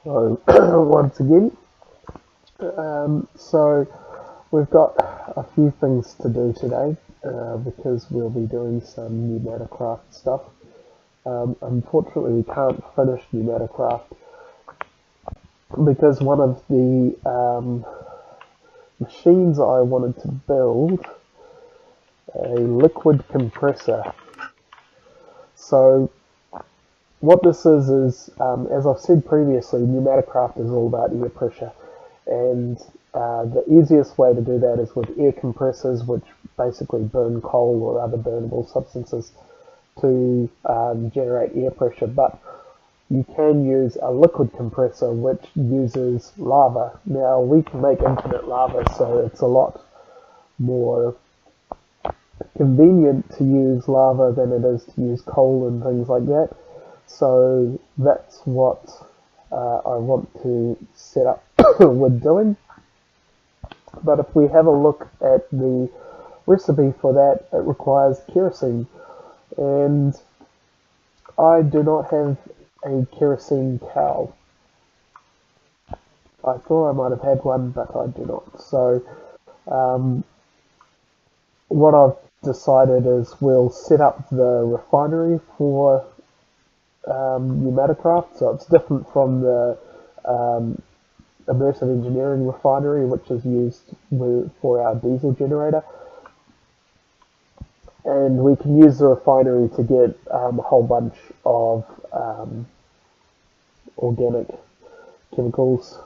So once again, so we've got a few things to do today because we'll be doing some Pneumaticraft stuff. Unfortunately, we can't finish Pneumaticraft because one of the machines I wanted to build, a liquid compressor. So what this is as I've said previously, Pneumaticraft is all about air pressure, and the easiest way to do that is with air compressors, which basically burn coal or other burnable substances to generate air pressure. But you can use a liquid compressor which uses lava. Now we can make infinite lava, so it's a lot more convenient to use lava than it is to use coal and things like that. So that's what I want to set up with doing. But if we have a look at the recipe for that, it requires kerosene, and I do not have a kerosene cow. I thought I might have had one, but I do not. So what I've decided is we'll set up the refinery for Pneumaticraft. So it's different from the immersive engineering refinery, which is used for our diesel generator. And we can use the refinery to get a whole bunch of organic chemicals,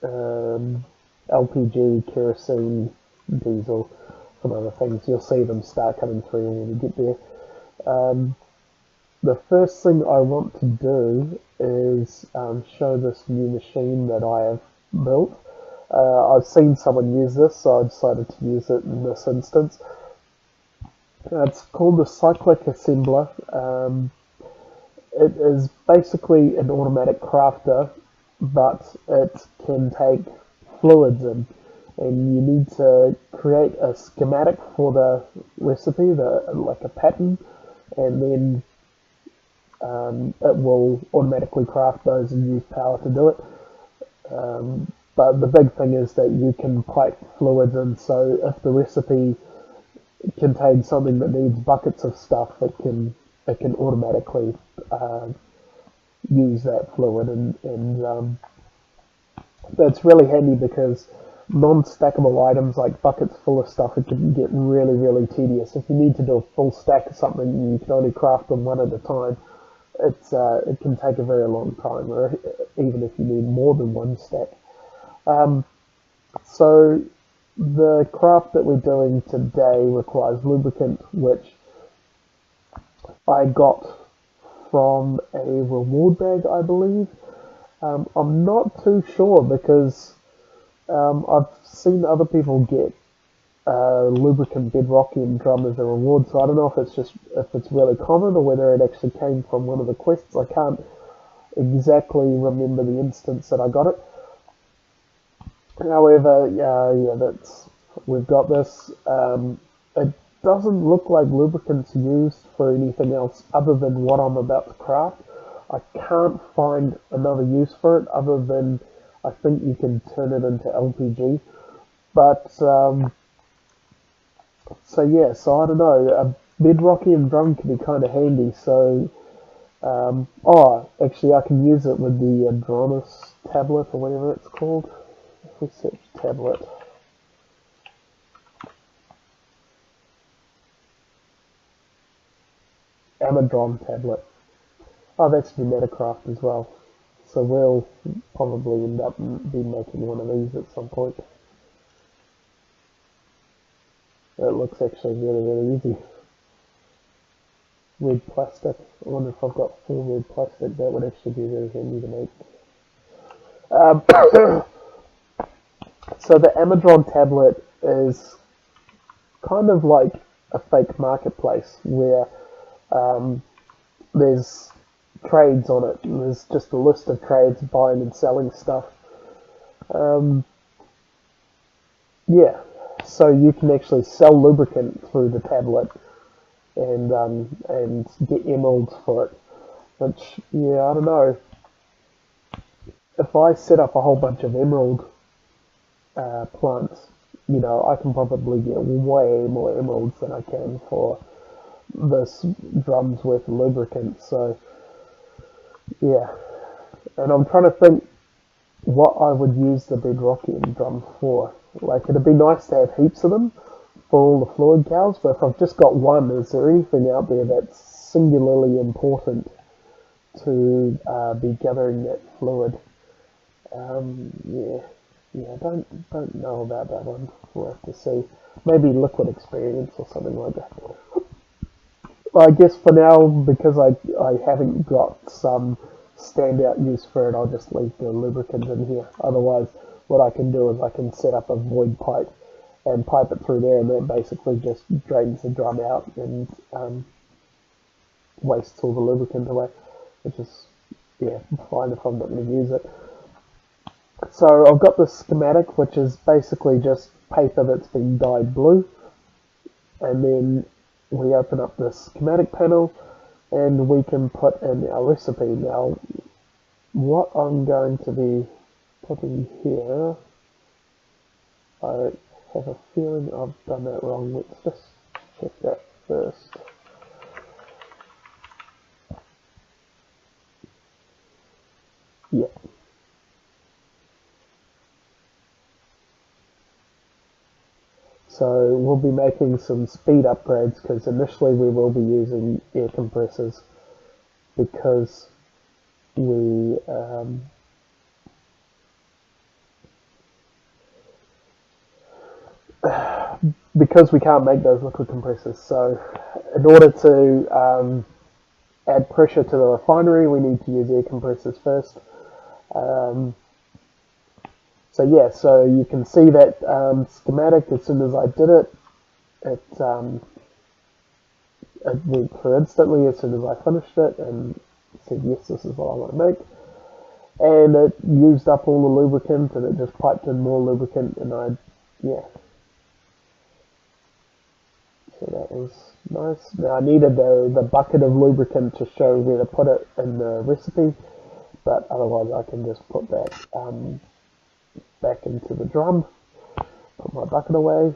LPG, kerosene, diesel, some other things. You'll see them start coming through when we get there. The first thing I want to do is show this new machine that I have built. I've seen someone use this, so I decided to use it in this instance. It's called the cyclic assembler. It is basically an automatic crafter, but it can take fluids in, and you need to create a schematic for the recipe, like a pattern, and then it will automatically craft those and use power to do it. But the big thing is that you can pipe fluids in, so if the recipe contains something that needs buckets of stuff, it can automatically use that fluid, and that's really handy because non-stackable items like buckets full of stuff, it can get really tedious. If you need to do a full stack of something and you can only craft them one at a time, it can take a very long time, or even if you need more than one stack. So the craft that we're doing today requires lubricant, which I got from a reward bag, I believe. I'm not too sure because I've seen other people get lubricant bedrockium drum as a reward, so I don't know if it's really common or whether it actually came from one of the quests. I can't exactly remember the instance that I got it. However, we've got this. It doesn't look like lubricant's used for anything else other than what I'm about to craft. I can't find another use for it other than I think you can turn it into LPG. But so I don't know. A bedrockium drum can be kind of handy. So actually, I can use it with the Adronis tablet or whatever it's called. If we search tablet. Amadron tablet. Oh, that's Pneumaticraft as well. So we'll probably end up be making one of these at some point. It looks actually really easy. Red plastic. I wonder if I've got full red plastic. That would actually be very handy to make. So the Amadron tablet is kind of like a fake marketplace where there's trades on it, and there's just a list of trades buying and selling stuff. So you can actually sell lubricant through the tablet and get emeralds for it, which, I don't know. if I set up a whole bunch of emerald plants, I can probably get way more emeralds than I can for this drum's worth of lubricant. So yeah, and I'm trying to think what I would use the bedrockium drum for. Like, it'd be nice to have heaps of them for all the fluid cows, but if I've just got one, is there anything out there that's singularly important to be gathering that fluid? Yeah, don't know about that one. We'll have to see. Maybe liquid experience or something like that. I guess for now, because I haven't got some standout use for it, I'll just leave the lubricant in here. Otherwise, what I can do is I can set up a void pipe and pipe it through there, and that basically just drains the drum out and wastes all the lubricant away, which is, yeah, fine if I'm not going to use it. So I've got the schematic, which is basically just paper that's been dyed blue, and then we open up the schematic panel and we can put in our recipe. Now, what I'm going to be putting here, I have a feeling I've done that wrong. Let's just check that first. Yeah. So we'll be making some speed upgrades because initially we will be using air compressors because we can't make those liquid compressors. So in order to add pressure to the refinery, we need to use air compressors first. So yeah, so you can see that schematic. As soon as I did it, it went through instantly as soon as I finished it and said, yes, this is what I want to make. And it used up all the lubricant and it just piped in more lubricant, and yeah. So that was nice. Now I needed the bucket of lubricant to show where to put it in the recipe, but otherwise I can just put that back into the drum, put my bucket away.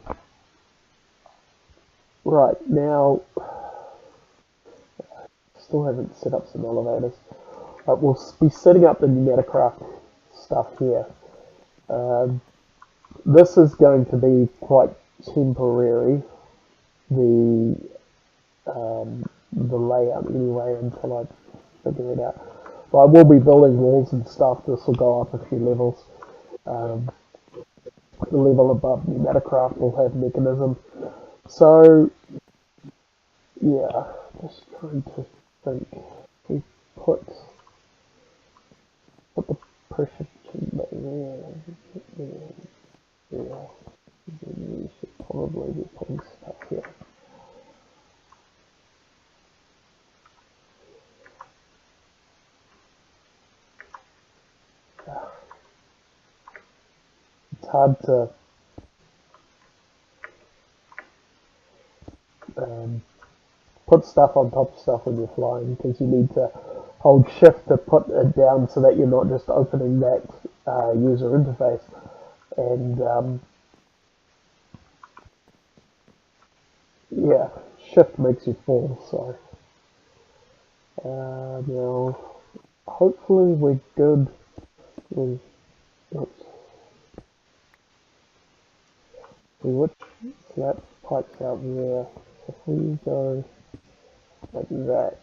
Right, now, still haven't set up some elevators. We'll be setting up the Pneumaticraft stuff here. This is going to be quite temporary, the layout anyway, until I figure it out. But I will be building walls and stuff. This will go up a few levels. The level above Pneumaticraft will have mechanism. So, yeah, just trying to think. We put the pressure chamber there. Yeah, we should probably be putting stuff here. It's hard to put stuff on top of stuff when you're flying, because you need to hold shift to put it down so that you're not just opening that user interface. And yeah, shift makes you fall. So now hopefully we're good with which that pipes out there. So if we go like that.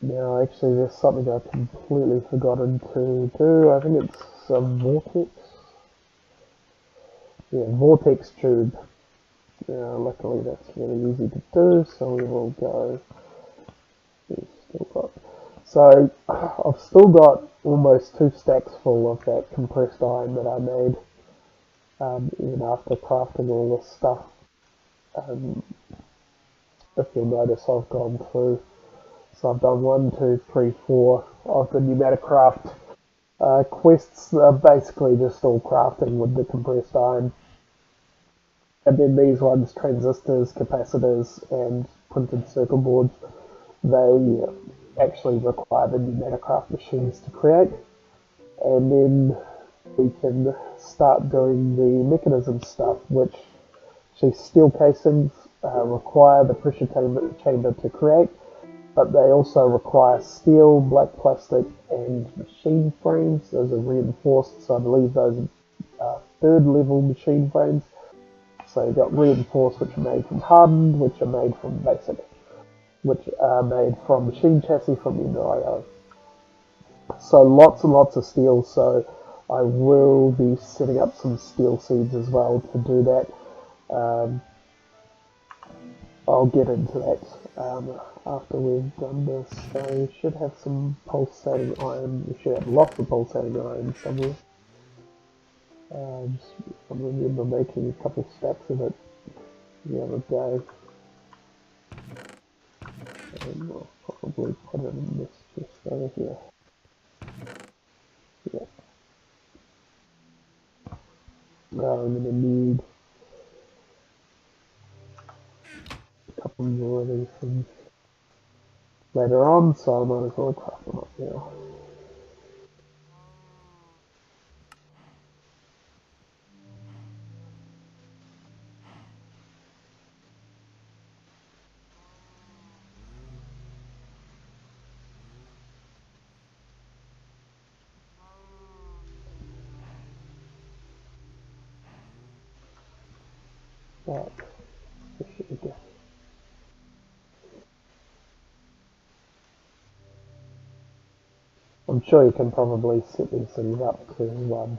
Now actually there's something I've completely forgotten to do. I think it's a vortex. Yeah, vortex tube. Luckily that's really easy to do, so we will go. So I've still got almost 2 stacks full of that compressed iron that I made, even after crafting all this stuff. If you'll notice, I've gone through. So I've done 1, 2, 3, 4 of the Pneumaticraft quests. Are basically just all crafting with the compressed iron. And then these ones, transistors, capacitors, and printed circuit boards, they actually require the Pneumaticraft machines to create. And then we can start doing the mechanism stuff, which steel casings require the pressure chamber to create, but they also require steel, black plastic, and machine frames. Those are reinforced, so I believe those are third level machine frames. So you've got reinforced, which are made from hardened, which are made from basic, which are made from machine chassis from NIO. So lots and lots of steel, so I will be setting up some steel seeds as well to do that. I'll get into that after we've done this. So we should have some pulsating iron. We should have lots of pulsating iron somewhere. I remember making a couple stacks of it the other day. And I'll probably put it in this chest over here. Yeah. Now I'm going to need a couple more of these things later on, so I might as well craft them up now. Right, this should be good. I'm sure you can probably set these things up to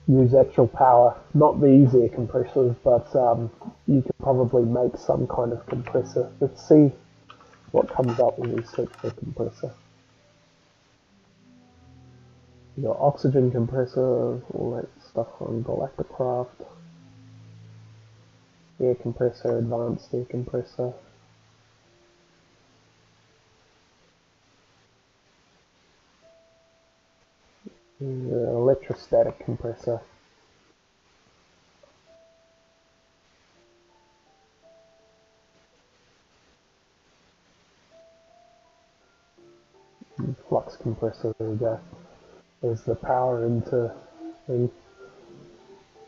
use actual power, not the easier compressors, but you can probably make some kind of compressor. Let's see what comes up when we search for compressor. You got oxygen compressor, all that stuff on Galacticraft. Air compressor, advanced air compressor. Electrostatic compressor. Flux compressor, there we go. There's the power into thing.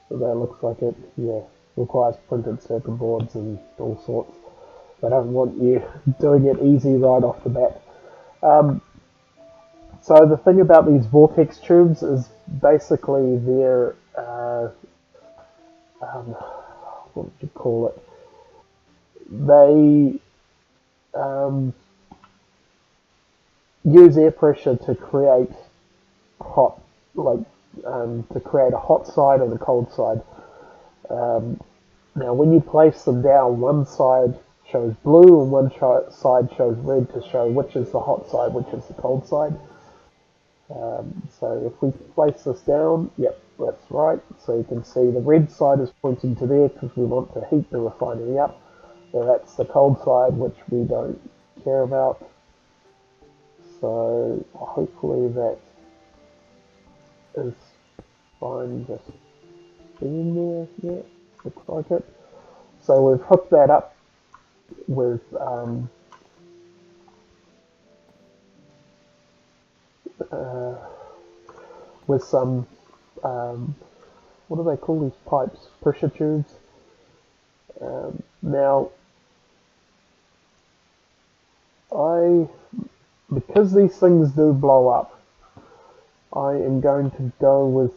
So that looks like it, yeah, requires printed circuit boards and all sorts. They don't want you doing it easy right off the bat. So the thing about these vortex tubes is basically they're, what would you call it? They use air pressure to create hot, to create a hot side and a cold side. Now when you place them down, one side shows blue and one side shows red to show which is the hot side, which is the cold side. So if we place this down, yep, that's right. So you can see the red side is pointing to there because we want to heat the refinery up. So that's the cold side, which we don't care about. So hopefully that is fine, just in there, yeah, looks like it. So we've hooked that up with some, what do they call these pipes? Pressure tubes. Now, because these things do blow up, I am going to go with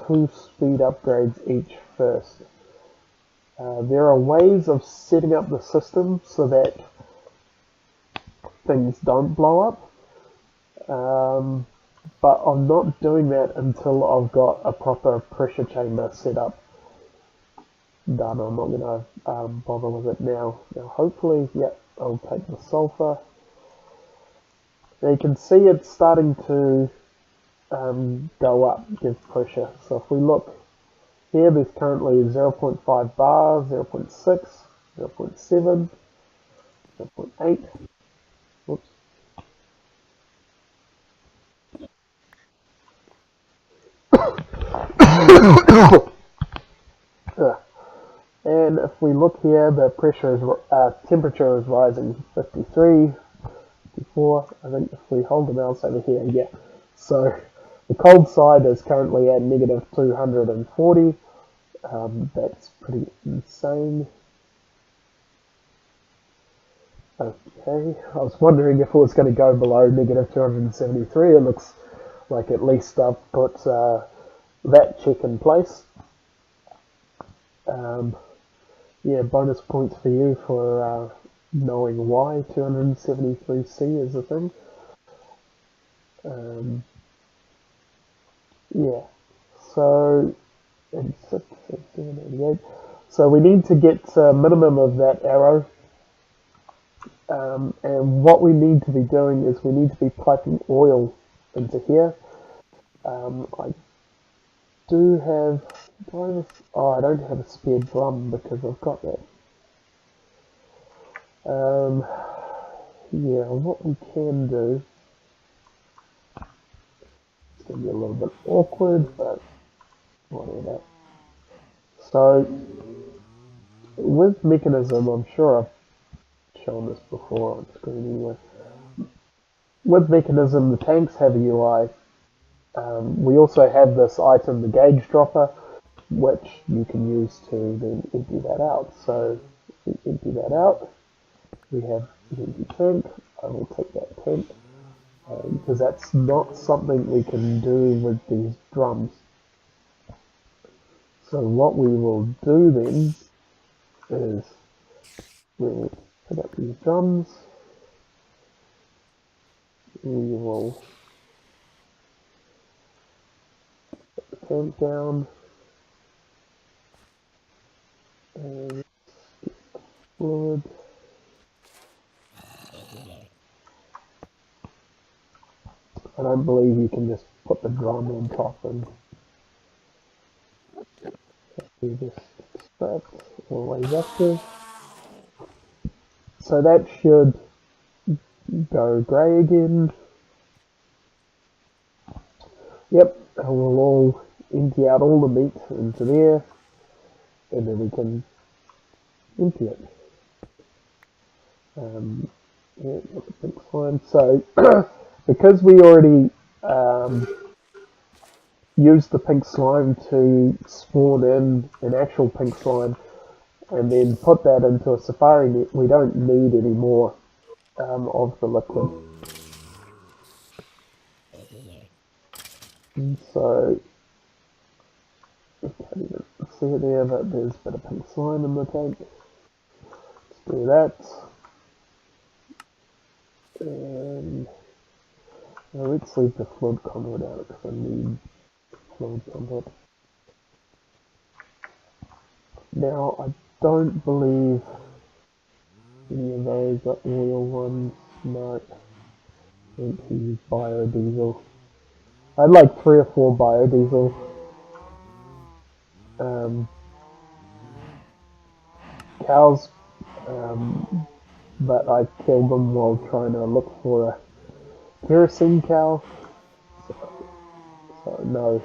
2 speed upgrades each first. There are ways of setting up the system so that things don't blow up, but I'm not doing that until I've got a proper pressure chamber set up done. I'm not going to bother with it now. Now hopefully, yep, I'll take the sulfur. Now you can see it's starting to go up, give pressure. So if we look here, there's currently 0.5 bar, 0.6, 0.7, 0.8. Whoops. And if we look here, the pressure is temperature is rising 53, before. I think if we hold the mouse over here, yeah. So the cold side is currently at negative 240. That's pretty insane. Okay, I was wondering if it was going to go below negative 273. It looks like at least I've put that check in place. Yeah, bonus points for you for knowing why 273C is a thing. Yeah, so 86, 87, 88. So we need to get a minimum of that arrow. And what we need to be doing is we need to be piping oil into here. I do have, I don't have a spare drum because I've got that. Yeah, what we can do, it's going to be a little bit awkward, but whatever. So, with mechanism, I'm sure I've shown this before on screen anyway. With mechanism, the tanks have a UI. We also have this item, the gauge dropper, which you can use to then empty that out. So we empty that out. We have an empty tank. I will take that tank because that's not something we can do with these drums. So what we will do then is we'll put up these drums. We will put the tank down. And fluid. I don't believe you can just put the drum on top and we just extract always active. So that should go grey again. Yep, and we'll all empty out all the meat into there and then we can empty it. Yeah, got the pink slime. So because we already used the pink slime to spawn in an actual pink slime and then put that into a safari net, we don't need any more of the liquid. And so you can't even see it there, but there's a bit of pink slime in the tank. Let's do that. And let's leave the fluid conduit out because I need fluid conduit. Now I don't believe any of those are oil ones. No, I think to use biodiesel. I'd like 3 or 4 biodiesel. Cows, but I killed them while trying to look for a kerosene cow. So no.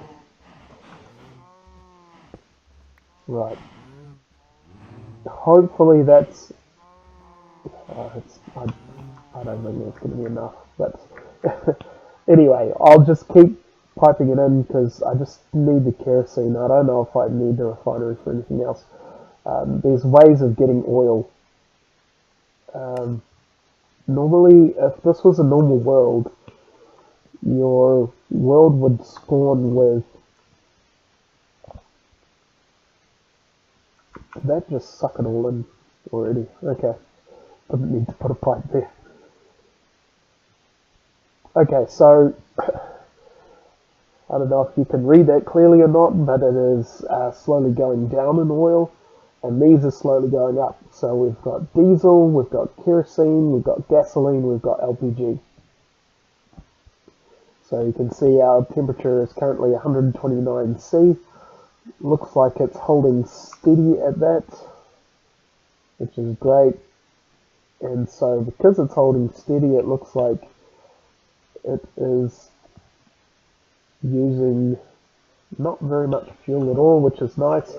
Right. Hopefully that's. I don't think that's going to be enough. But anyway, I'll just keep piping it in because I just need the kerosene. I don't know if I need the refinery for anything else. There's ways of getting oil. Normally, if this was a normal world, your world would spawn with. Did that just suck it all in already? Okay. Didn't need to put a pipe there. Okay, so I don't know if you can read that clearly or not, but it is slowly going down in oil, and these are slowly going up. So we've got diesel, we've got kerosene, we've got gasoline, we've got LPG. So you can see our temperature is currently 129°C. Looks like it's holding steady at that, which is great. And so because it's holding steady, it looks like it is using not very much fuel at all, which is nice.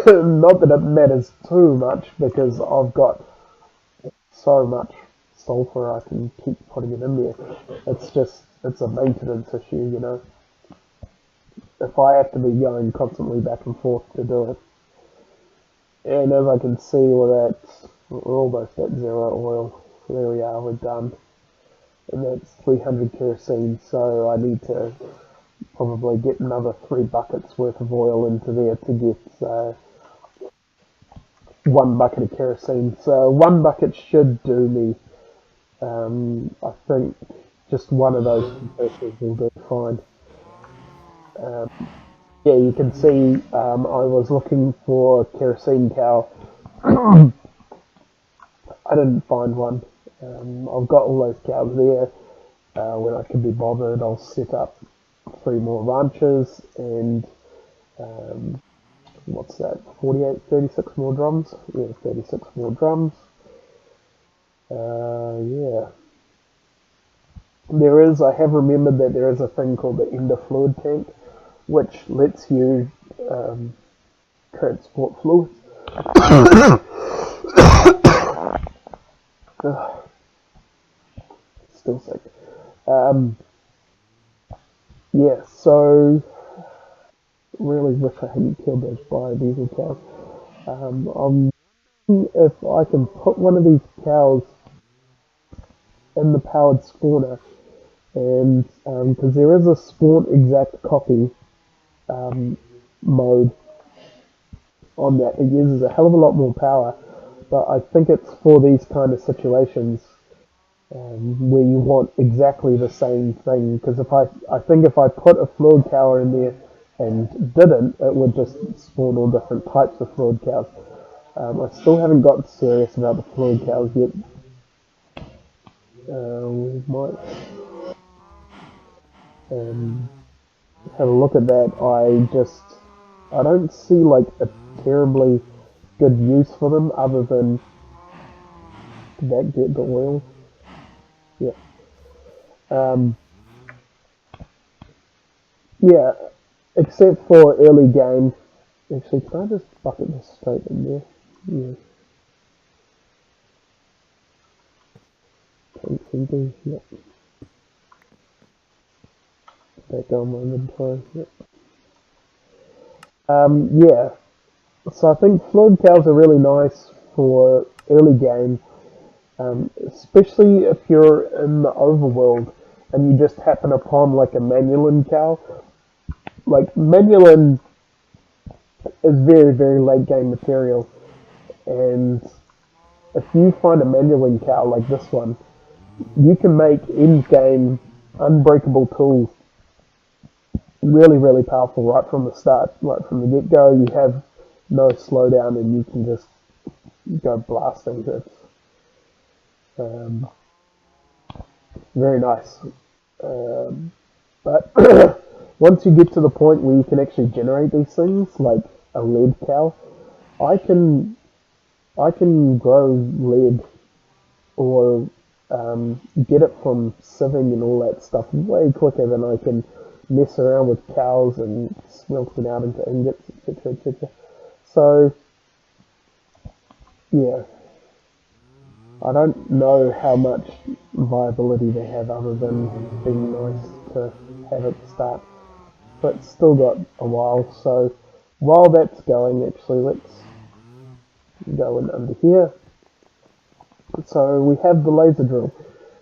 Not that it matters too much because I've got so much sulfur, I can keep putting it in there. It's a maintenance issue, you know. If I have to be going constantly back and forth to do it. And as I can see, we're almost at 0 oil. There we are, we're done. And that's 300 kerosene, so I need to probably get another 3 buckets worth of oil into there to get 1 bucket of kerosene. So 1 bucket should do me. I think just one of those compressors will do fine. Yeah, you can see I was looking for a kerosene cow. I didn't find one. I've got all those cows there. When I can be bothered, I'll set up 3 more ranches and what's that? 36 more drums? Yeah, 36 more drums. Yeah. I have remembered that there is a thing called the ender fluid tank, which lets you transport fluids. Still sick. Yeah, so really wish I hadn't killed those biodiesel cows. I'm if I can put one of these cows in the powered spawner, and because there is a spawn exact copy mode on that, it uses a hell of a lot more power, but I think it's for these kind of situations where you want exactly the same thing. Because I think if I put a fluid cow in there and didn't, it would just spawn all different types of fluid cows. I still haven't gotten serious about the fluid cows yet. We might have a look at that. I don't see like a terribly good use for them other than that get the oil. Yeah. Yeah, except for early game. Actually, can I just bucket this straight in there? Yeah. TCD, yep. Back on my inventory, yep. Yeah. So I think fluid cows are really nice for early game, especially if you're in the overworld and you just happen upon like a Manulin cow. Like Manulin is very, very late game material, and if you find a Manulin cow like this one, you can make end game unbreakable tools really, really powerful right from the start, right from the get go. You have no slowdown and you can just go blasting. It's very nice. But once you get to the point where you can actually generate these things, like a lead cow, I can grow lead or get it from sieving and all that stuff way quicker than I can mess around with cows and smelt it out into ingots, etc., etc. So, yeah, I don't know how much viability they have other than being nice to have at the start, but it's still got a while. So, while that's going, actually, let's go in under here. So we have the laser drill.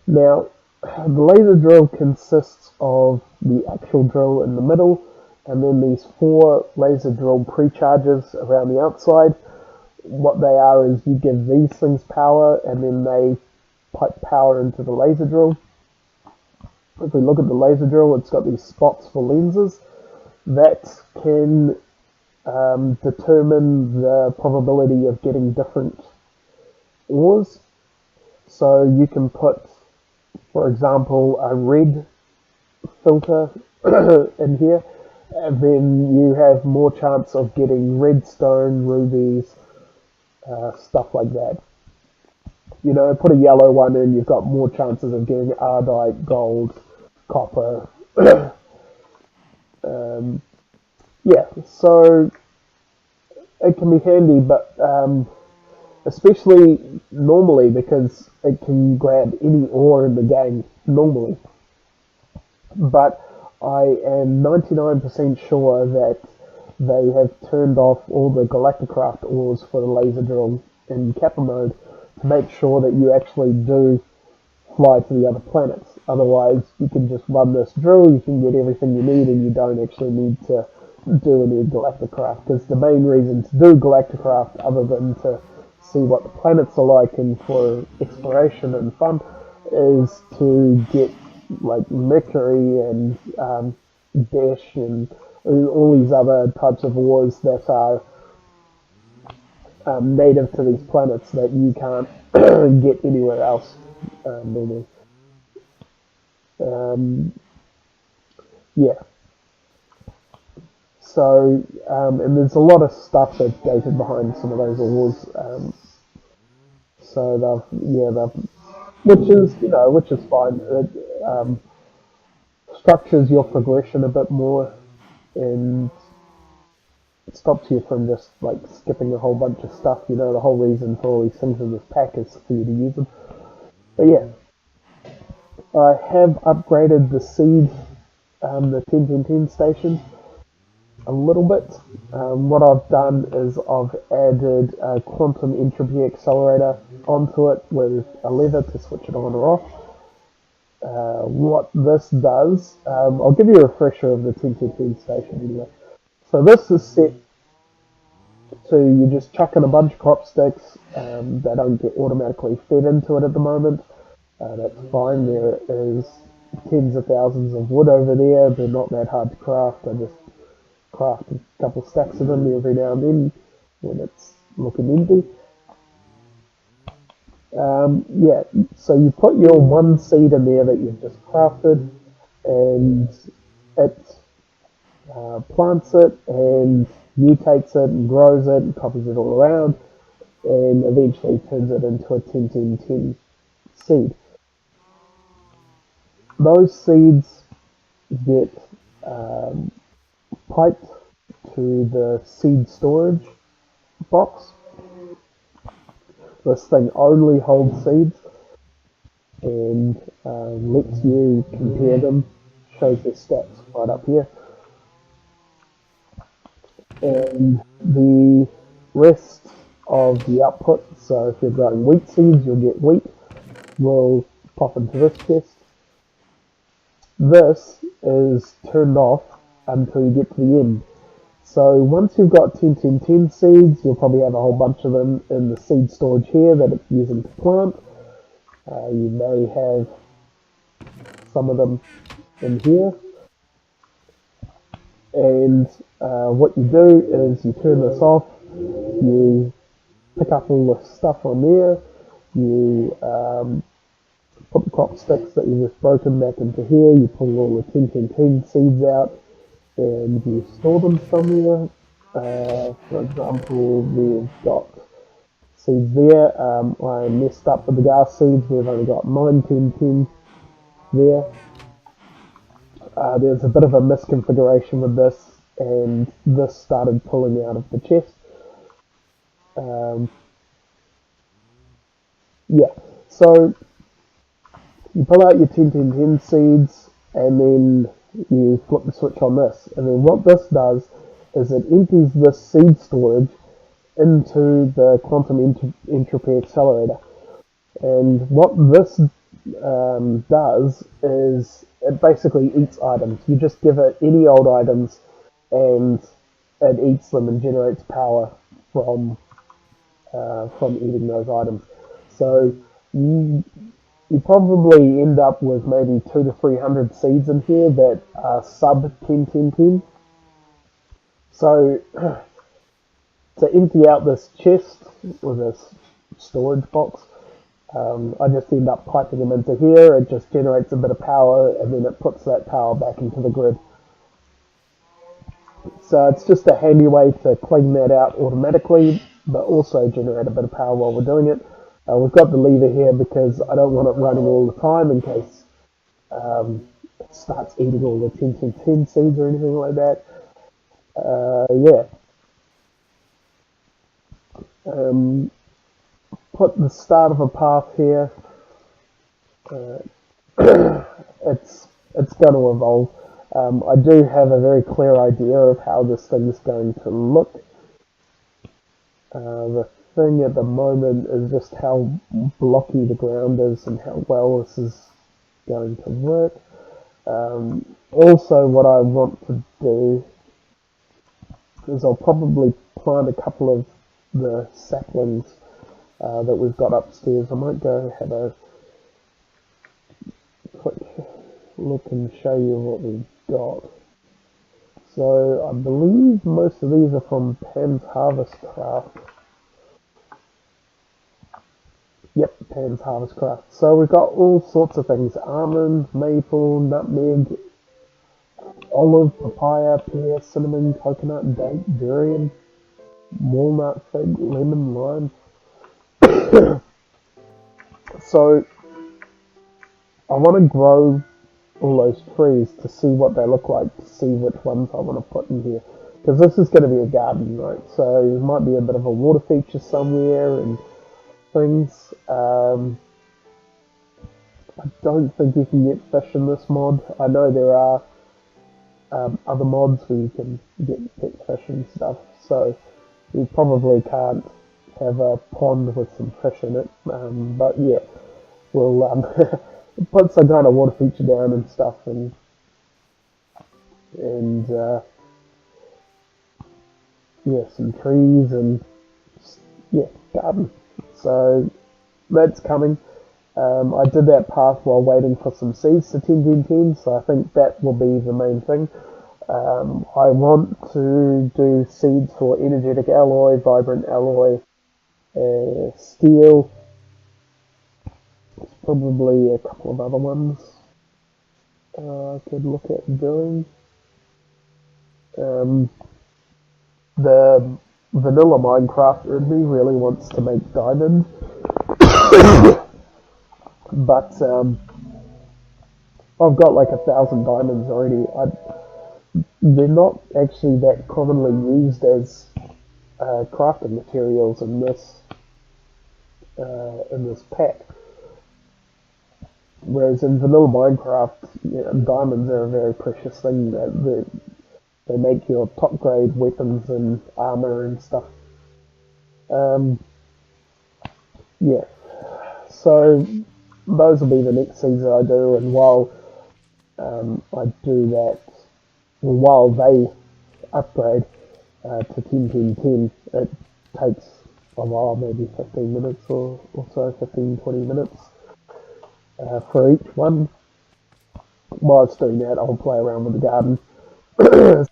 Now, the laser drill consists of the actual drill in the middle, and then these 4 laser drill pre-charges around the outside. What they are is you give these things power, and then they pipe power into the laser drill. If we look at the laser drill, it's got these spots for lenses that can determine the probability of getting different ores. So you can put, for example, a red filter in here, and then you have more chance of getting redstone, rubies, stuff like that. You know, put a yellow one in, you've got more chances of getting ardite, gold, copper. Yeah, so it can be handy, but especially normally because it can grab any ore in the game normally. But I am 99% sure that they have turned off all the Galacticraft ores for the laser drill in Kappa mode to make sure that you actually do fly to the other planets. Otherwise, you can just run this drill, you can get everything you need, and you don't actually need to do any Galacticraft. Because the main reason to do Galacticraft, other than to see what the planets are like and for exploration and fun, is to get like Mercury and Dash and all these other types of ores that are native to these planets that you can't get anywhere else normally. Um, yeah. So, and there's a lot of stuff that's gated behind some of those ores. So they've, which is, which is fine. It structures your progression a bit more and it stops you from just like skipping a whole bunch of stuff. The whole reason for all these things in this pack is for you to use them. But yeah, I have upgraded the seed, the 10 station a little bit. What I've done is I've added a quantum entropy accelerator onto it with a lever to switch it on or off. What this does, I'll give you a refresher of the 10 station anyway. So this is set to you just chuck in a bunch of crop sticks. They don't get automatically fed into it at the moment. That's fine. There is tens of thousands of wood over there. They're not that hard to craft. I just craft a couple stacks of them every now and then when it's looking empty. Yeah, so you put your one seed in there that you've just crafted, and it plants it and mutates it and grows it and copies it all around, and eventually turns it into a 10-10-10 seed. Those seeds get piped to the seed storage box. This thing only holds seeds and lets you compare them, shows the stats right up here. And the rest of the output, so if you're growing wheat seeds, you'll get wheat, will pop into this chest. This is turned off until you get to the end. So once you've got 10-10-10 seeds, you'll probably have a whole bunch of them in the seed storage here that it's using to plant. You may have some of them in here. And what you do is you turn this off, you pick up all the stuff on there, you put the crop sticks that you've just broken back into here, you pull all the 10-10-10 seeds out, and you store them somewhere. For example, we've got seeds there. I messed up with the gas seeds. We've only got 9-10-10 there. There's a bit of a misconfiguration with this, and this started pulling out of the chest. Yeah, so you pull out your 10-10-10 seeds, and then you flip the switch on this. And then what this does is it empties this seed storage into the quantum entropy accelerator. And what this does is it basically eats items. You just give it any old items, and it eats them and generates power from eating those items. So you probably end up with maybe 200 to 300 seeds in here that are sub 10-10-10. So to empty out this chest with this storage box, I just end up piping them into here. It just generates a bit of power, and then it puts that power back into the grid. So it's just a handy way to clean that out automatically, but also generate a bit of power while we're doing it. We've got the lever here because I don't want it running all the time in case it starts eating all the 10-10-10 seeds or anything like that. Yeah. put the start of a path here. It's going to evolve. I do have a very clear idea of how this thing's going to look. The thing at the moment is just how blocky the ground is and how well this is going to work. Also, what I want to do is I'll probably plant a couple of the saplings that we've got upstairs. I might go have a quick look and show you what we've got. So I believe most of these are from Pan's Harvest Craft. Yep, Pan's Harvest Craft. So we've got all sorts of things: almond, maple, nutmeg, olive, papaya, pear, cinnamon, coconut, date, durian, walnut, fig, lemon, lime. So I want to grow all those trees to see what they look like, to see which ones I want to put in here. Because this is going to be a garden, right? So there might be a bit of a water feature somewhere and things. I don't think you can get fish in this mod. I know there are other mods where you can get pet fish and stuff, so you probably can't have a pond with some fish in it. But yeah, we'll put some kind of water feature down and stuff, and yeah, some trees and yeah, garden. So that's coming. I did that path while waiting for some seeds to 10, so I think that will be the main thing. I want to do seeds for energetic alloy, vibrant alloy, steel. There's probably a couple of other ones I could look at doing. The vanilla Minecrafter in me really wants to make diamonds, but I've got like 1,000 diamonds already. They're not actually that commonly used as crafting materials in this pack. Whereas in vanilla Minecraft, diamonds are a very precious thing. They make your top grade weapons and armor and stuff. Yeah, so those will be the next seeds that I do, and while I do that, while they upgrade to 10, it takes a while, maybe 15 minutes or so, 15-20 minutes for each one. While it's doing that, I'll play around with the garden.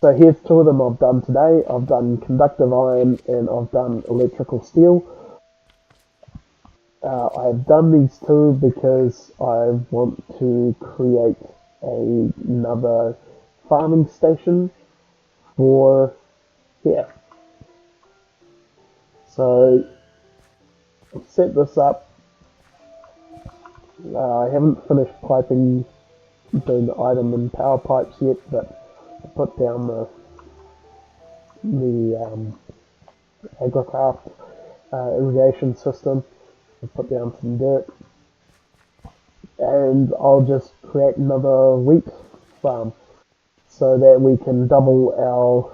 So here's two of them I've done today. I've done conductive iron and I've done electrical steel. I've done these two because I want to create another farming station for here. So I've set this up. I haven't finished piping, doing the item and power pipes yet, but I put down the Agricraft irrigation system. I put down some dirt, and I'll just create another wheat farm so that we can double our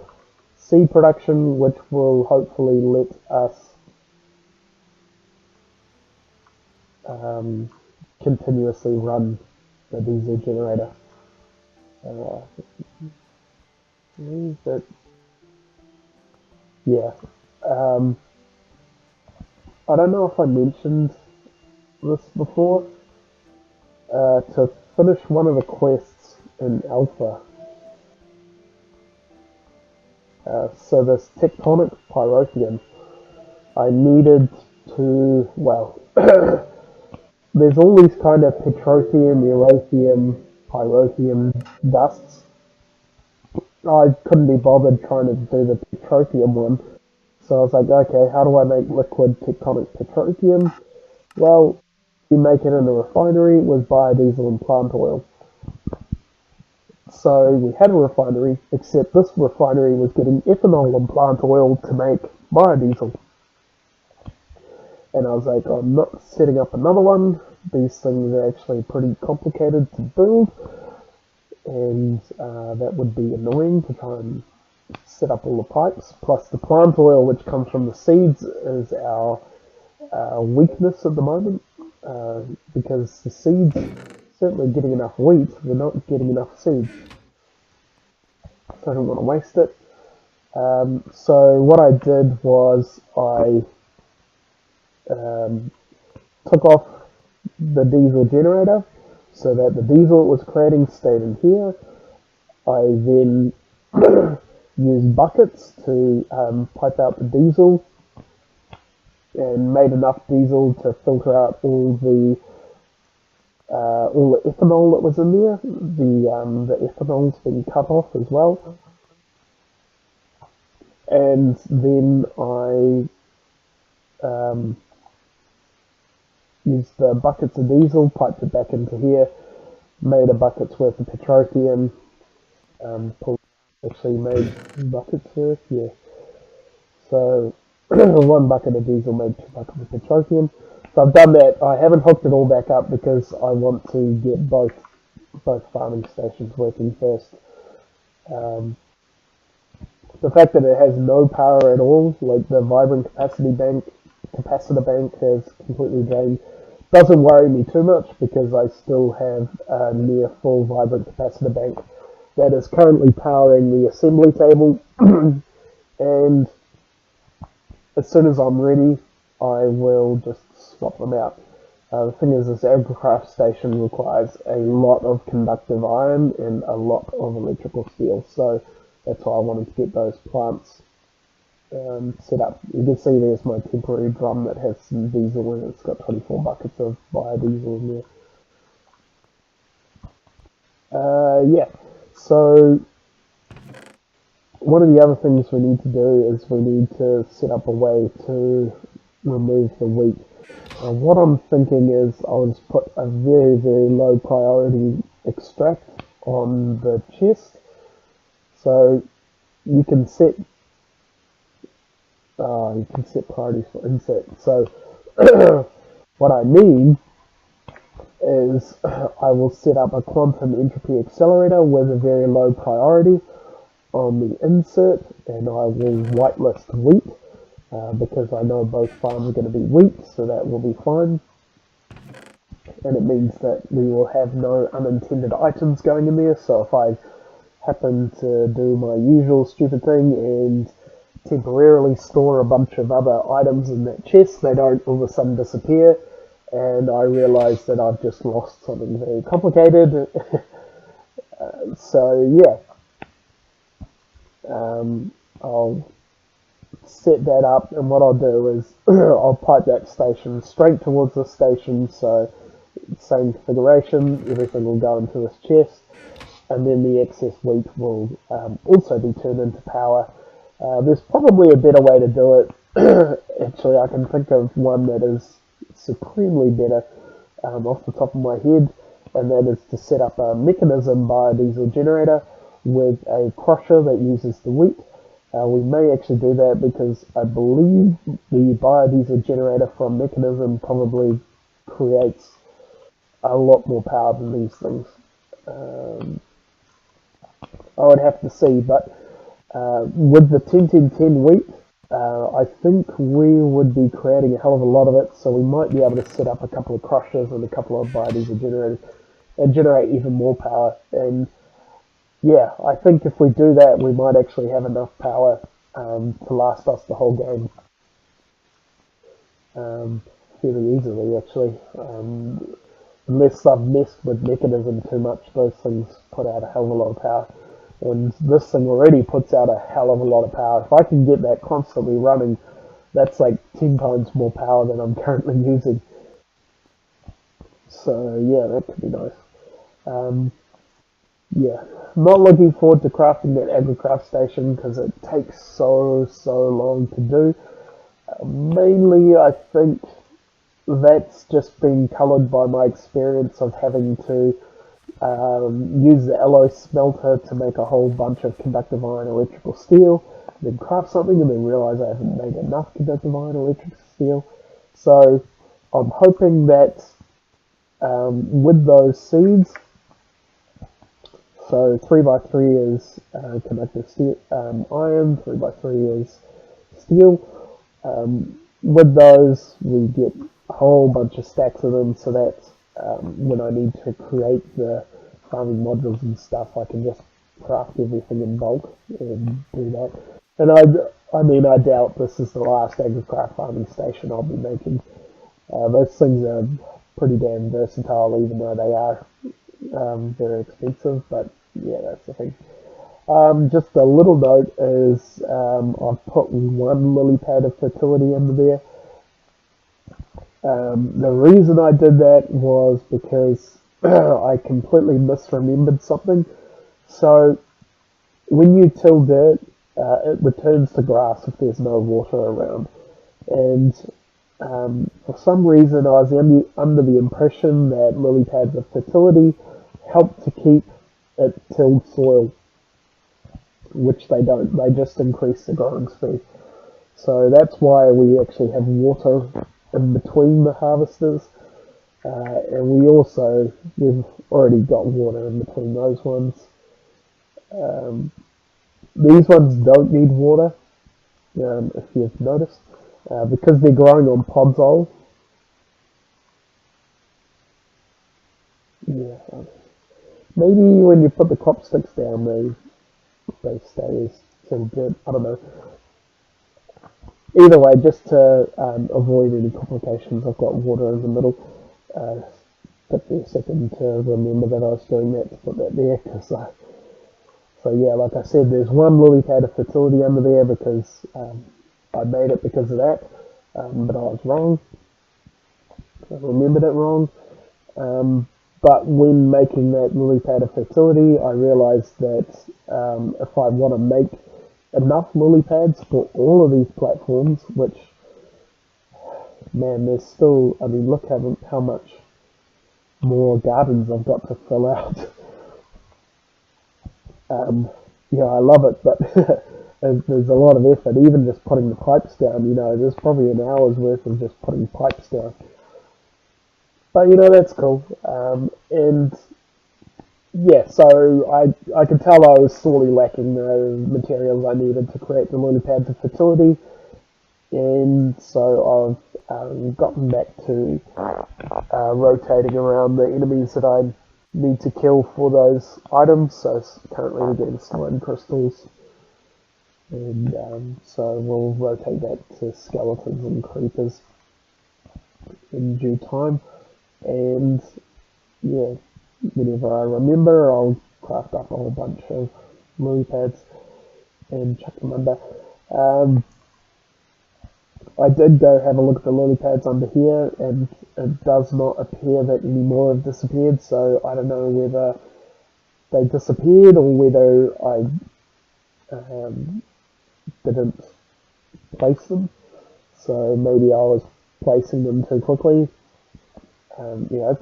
seed production, which will hopefully let us continuously run the diesel generator. Yeah. I don't know if I mentioned this before. To finish one of the quests in Alpha, so this tectonic pyrotheum, I needed to, well, there's all these kind of petrotheum, erotheum, pyrotheum dusts. I couldn't be bothered trying to do the petrotheum one, so I was like, okay, how do I make liquid tectonic petrotheum? Well, you make it in a refinery with biodiesel and plant oil. So we had a refinery, except this refinery was getting ethanol and plant oil to make biodiesel. And I was like, I'm not setting up another one. These things are actually pretty complicated to build, and that would be annoying to try and set up all the pipes. Plus the plant oil which comes from the seeds is our weakness at the moment, because the seeds, certainly getting enough wheat, we're not getting enough seeds. So I don't want to waste it. So what I did was I took off the diesel generator so that the diesel it was creating stayed in here. I then used buckets to pipe out the diesel and made enough diesel to filter out all the ethanol that was in there. The ethanol's been cut off as well. And then I used the buckets of diesel, piped it back into here, made a bucket's worth of petroleum, actually made buckets worth, yeah. So one bucket of diesel made 2 buckets of petroleum. So I've done that. I haven't hooked it all back up because I want to get both farming stations working first. The fact that it has no power at all, like the vibrant capacitor bank has completely drained, doesn't worry me too much because I still have a near full vibrant capacitor bank that is currently powering the assembly table. And as soon as I'm ready, I will just swap them out. The thing is, this Agricraft station requires a lot of conductive iron and a lot of electrical steel, so that's why I wanted to get those plants set up. You can see there's my temporary drum that has some diesel in it. It's got 24 buckets of biodiesel in there. Yeah, so one of the other things we need to do is we need to set up a way to remove the wheat. What I'm thinking is I'll just put a very, very low priority extract on the chest. So you can set priorities for insert. So what I mean is I will set up a quantum entropy accelerator with a very low priority on the insert, and I will whitelist wheat because I know both farms are going to be wheat, so that will be fine. And it means that we will have no unintended items going in there. So if I happen to do my usual stupid thing and temporarily store a bunch of other items in that chest, they don't all of a sudden disappear, and I realise that I've just lost something very complicated. So yeah, I'll set that up, and what I'll do is I'll pipe that station straight towards the station, so same configuration, everything will go into this chest, and then the excess wheat will also be turned into power. There's probably a better way to do it. Actually, I can think of one that is supremely better off the top of my head, and that is to set up a mechanism biodiesel generator with a crusher that uses the wheat. We may actually do that because I believe the biodiesel generator from mechanism probably creates a lot more power than these things. I would have to see, but with the 10-10-10 wheat, I think we would be creating a hell of a lot of it, so we might be able to set up a couple of crushers and a couple of biodiesel generators and generate even more power. And yeah, I think if we do that, we might actually have enough power to last us the whole game fairly easily, actually. Unless I've messed with mechanism too much, those things put out a hell of a lot of power. And this thing already puts out a hell of a lot of power. If I can get that constantly running, that's like 10 times more power than I'm currently using. So yeah, that could be nice. Yeah, not looking forward to crafting that Agricraft station because it takes so long to do. Mainly, I think that's just been coloured by my experience of having to use the alloy smelter to make a whole bunch of conductive iron electrical steel, then craft something and then realise I haven't made enough conductive iron electrical steel. So I'm hoping that with those seeds, so 3x3 is conductive steel, iron, 3x3 is steel. With those, we get a whole bunch of stacks of them, so that when I need to create the farming modules and stuff, I can just craft everything in bulk and do that. And I doubt this is the last agricraft farming station I'll be making. Those things are pretty damn versatile, even though they are very expensive. But yeah, that's the thing. Just a little note is I've put one lily pad of fertility into there. The reason I did that was because I completely misremembered something. So when you till dirt, it returns to grass if there's no water around. And for some reason, I was under the impression that lily pads of fertility help to keep it tilled soil, which they don't. They just increase the growing speed. So that's why we actually have water in between the harvesters. And we've already got water in between those ones. These ones don't need water, if you've noticed, because they're growing on podzol. Yeah, maybe when you put the crop sticks down, they stay as good. I don't know. Either way, just to avoid any complications, I've got water in the middle. Took me a second to remember that I was doing that, to put that there, so yeah, like I said, there's one lily pad of fertility under there because I made it because of that, but I was wrong. I remembered it wrong. But when making that lily pad of fertility, I realised that if I want to make enough lily pads for all of these platforms, which, man, there's still, I mean, look how much more gardens I've got to fill out. Yeah, I love it, but there's a lot of effort, even just putting the pipes down. There's probably an hour's worth of just putting pipes down. But that's cool. And yeah, so I could tell I was sorely lacking the materials I needed to create the lily pads of fertility, and so I've gotten back to rotating around the enemies that I need to kill for those items. So currently we're getting slime crystals, and so we'll rotate that to skeletons and creepers in due time. And yeah, whenever I remember, I'll craft up a whole bunch of lily pads and chuck them under. I did go have a look at the lily pads under here, and it does not appear that any more have disappeared, so I don't know whether they disappeared or whether I didn't place them. So maybe I was placing them too quickly,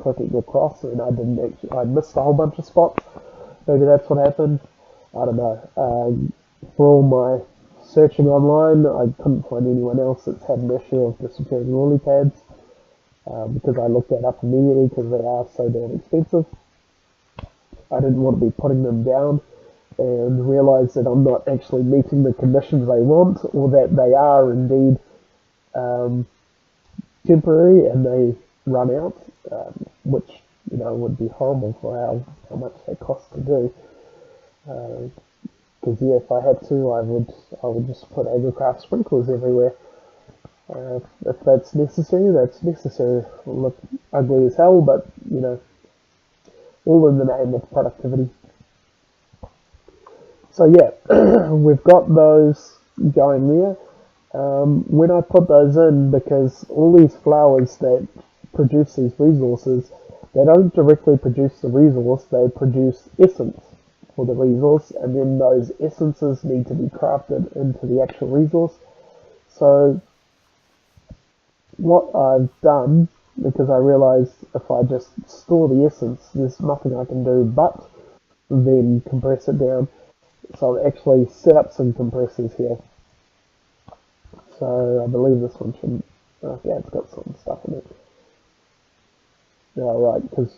clicking across, and I missed a whole bunch of spots. Maybe that's what happened. I don't know. For all my searching online, I couldn't find anyone else that's had an issue of disappearing lily pads, because I looked that up immediately because they are so damn expensive. I didn't want to be putting them down and realise that I'm not actually meeting the conditions they want, or that they are indeed temporary and they run out, which would be horrible for how much they cost to do. Because yeah, if I had to, I would just put agricraft sprinklers everywhere. If that's necessary, that's necessary. It'll look ugly as hell, but all in the name of productivity. So yeah, we've got those going there. When I put those in, because all these flowers that produce these resources, they don't directly produce the resource, they produce essence for the resource, and then those essences need to be crafted into the actual resource. So what I've done, because I realised if I just store the essence, there's nothing I can do but then compress it down. So I've actually set up some compressors here. So I believe this one shouldn't Oh, yeah, it's got some stuff in it. Yeah, right, because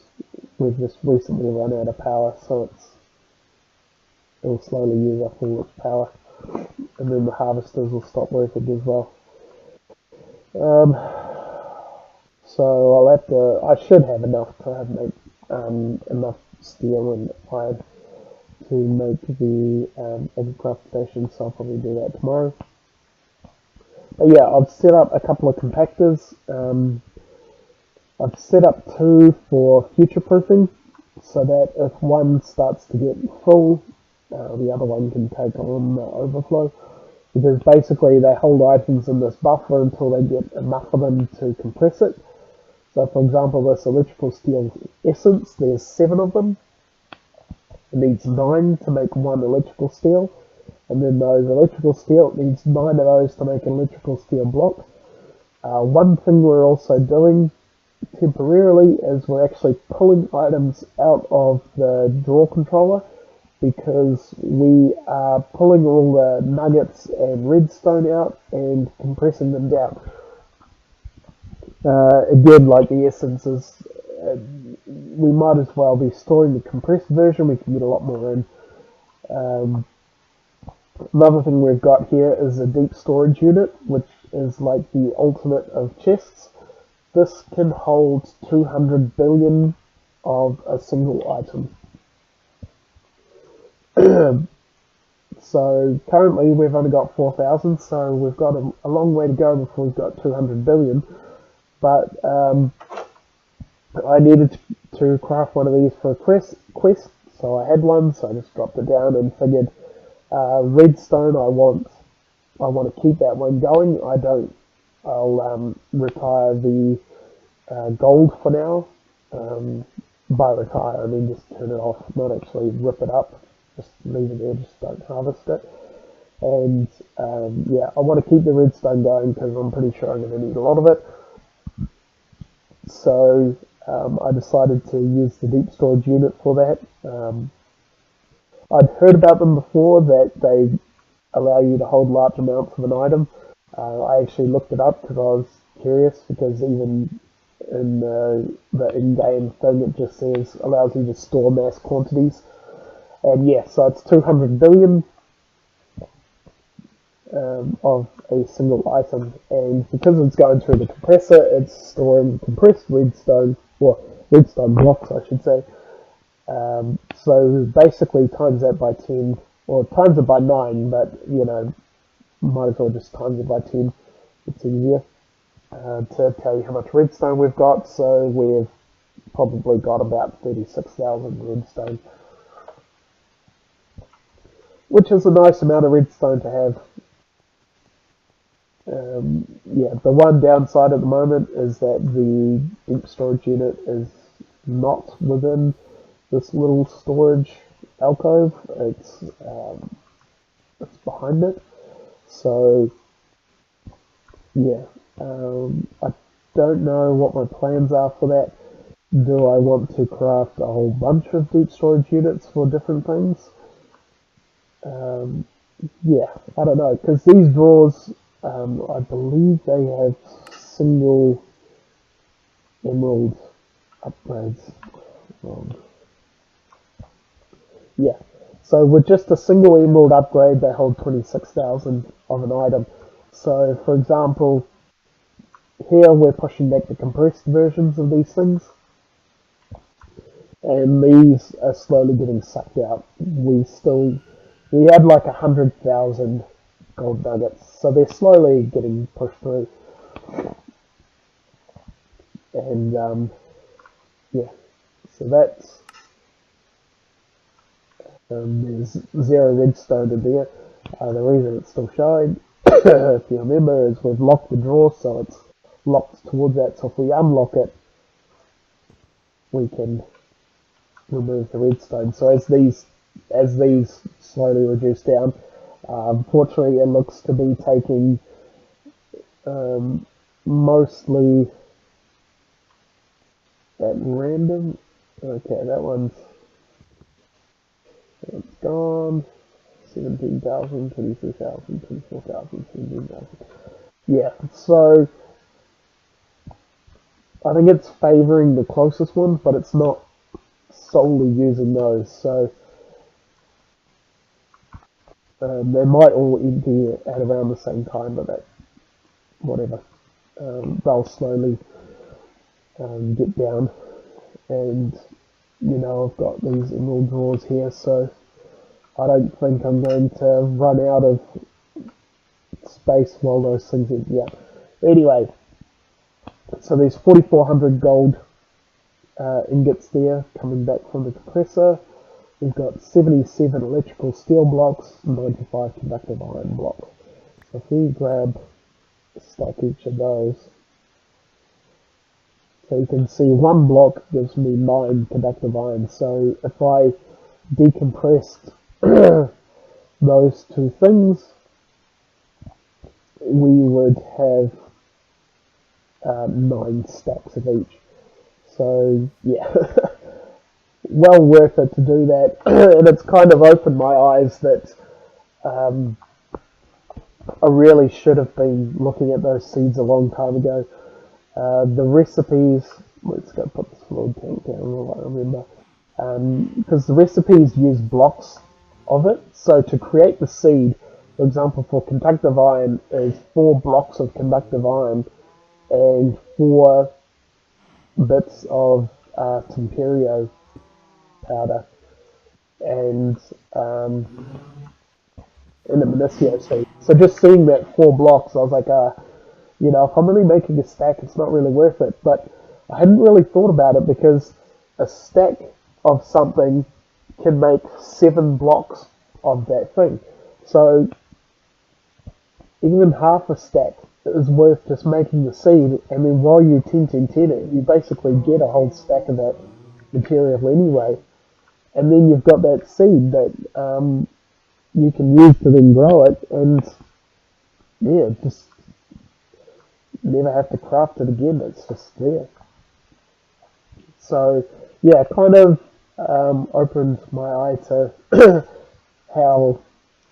we've just recently run out of power, so it'll slowly use up all its power, and then the harvesters will stop working as well. Um, so I'll have to. I should have enough to make enough steel and iron to make the agriculture station, so I'll probably do that tomorrow. But yeah, I've set up a couple of compactors. I've set up two for future proofing, so that if one starts to get full, the other one can take on the overflow. Because basically they hold items in this buffer until they get enough of them to compress it. So for example, this electrical steel essence, there's 7 of them. It needs 9 to make one electrical steel. And then those electrical steel, it needs 9 of those to make an electrical steel block. One thing we're also doing temporarily is we're actually pulling items out of the draw controller, because we are pulling all the nuggets and redstone out and compressing them down. Again, like the essences, we might as well be storing the compressed version. We can get a lot more in. Another thing we've got here is a deep storage unit, which is like the ultimate of chests. This can hold 200 billion of a single item. So currently we've only got 4,000, so we've got a long way to go before we've got 200 billion. But I needed to craft one of these for a quest, so I had one, so I just dropped it down and figured redstone, I want to keep that one going. I'll retire the gold for now. By retire, I mean just turn it off, not actually rip it up. Just leave it there, just don't harvest it. And yeah, I want to keep the redstone going because I'm pretty sure I'm going to need a lot of it. So I decided to use the deep storage unit for that. I'd heard about them before, that they allow you to hold large amounts of an item. I actually looked it up because I was curious, because even in the in-game thing it just says allows you to store mass quantities. And yeah, so it's 200 billion of a single item, and because it's going through the compressor, it's storing compressed redstone, or redstone blocks I should say. So basically times that by 10, or times it by 9, but you know, might as well just times it by 10, it's easier to tell you how much redstone we've got. So we've probably got about 36,000 redstone, which is a nice amount of redstone to have. Yeah, the one downside at the moment is that the deep storage unit is not within this little storage alcove. It's behind it. So yeah, I don't know what my plans are for that. Do I want to craft a whole bunch of deep storage units for different things? Yeah, I don't know, because these drawers, I believe they have single emerald upgrades. Yeah, so with just a single emerald upgrade, they hold 26,000 of an item. So, for example, here we're pushing back the compressed versions of these things, and these are slowly getting sucked out. We had like 100,000 gold nuggets, so they're slowly getting pushed through. And yeah, so that's there's 0 redstone in there. The reason it's still showing, if you remember, is we've locked the drawer, so it's locked towards that. So if we unlock it, we can remove the redstone. So as these slowly reduce down, unfortunately it looks to be taking mostly at random. Okay, that one's gone. 17,000, 23,000, 24,000, 17,000. Yeah, so I think it's favouring the closest ones, but it's not solely using those. So they might all empty at around the same time, but that whatever. They'll slowly get down, and I've got these emerald drawers here, so I don't think I'm going to run out of space while those things empty out. Anyway, so there's 4,400 gold ingots there coming back from the compressor. We've got 77 electrical steel blocks, 95 conductive iron blocks. So if we grab a stack each of those, so you can see one block gives me 9 conductive iron. So if I decompressed those two things, we would have 9 stacks of each. So yeah, well worth it to do that. And it's kind of opened my eyes that I really should have been looking at those seeds a long time ago. The recipes, let's go put this fluid tank down, all I remember. Because the recipes use blocks of it. So to create the seed, for example, for conductive iron is 4 blocks of conductive iron and 4 bits of Temperio powder and a Minicio seed. So just seeing that 4 blocks, I was like, if I'm really making a stack, it's not really worth it. But I hadn't really thought about it because a stack of something can make 7 blocks of that thing. So even half a stack is worth just making the seed, and then while you 10 it, you basically get a whole stack of that material anyway. And then you've got that seed that you can use to then grow it, and yeah, just never have to craft it again. It's just there. So yeah, kind of opened my eye to how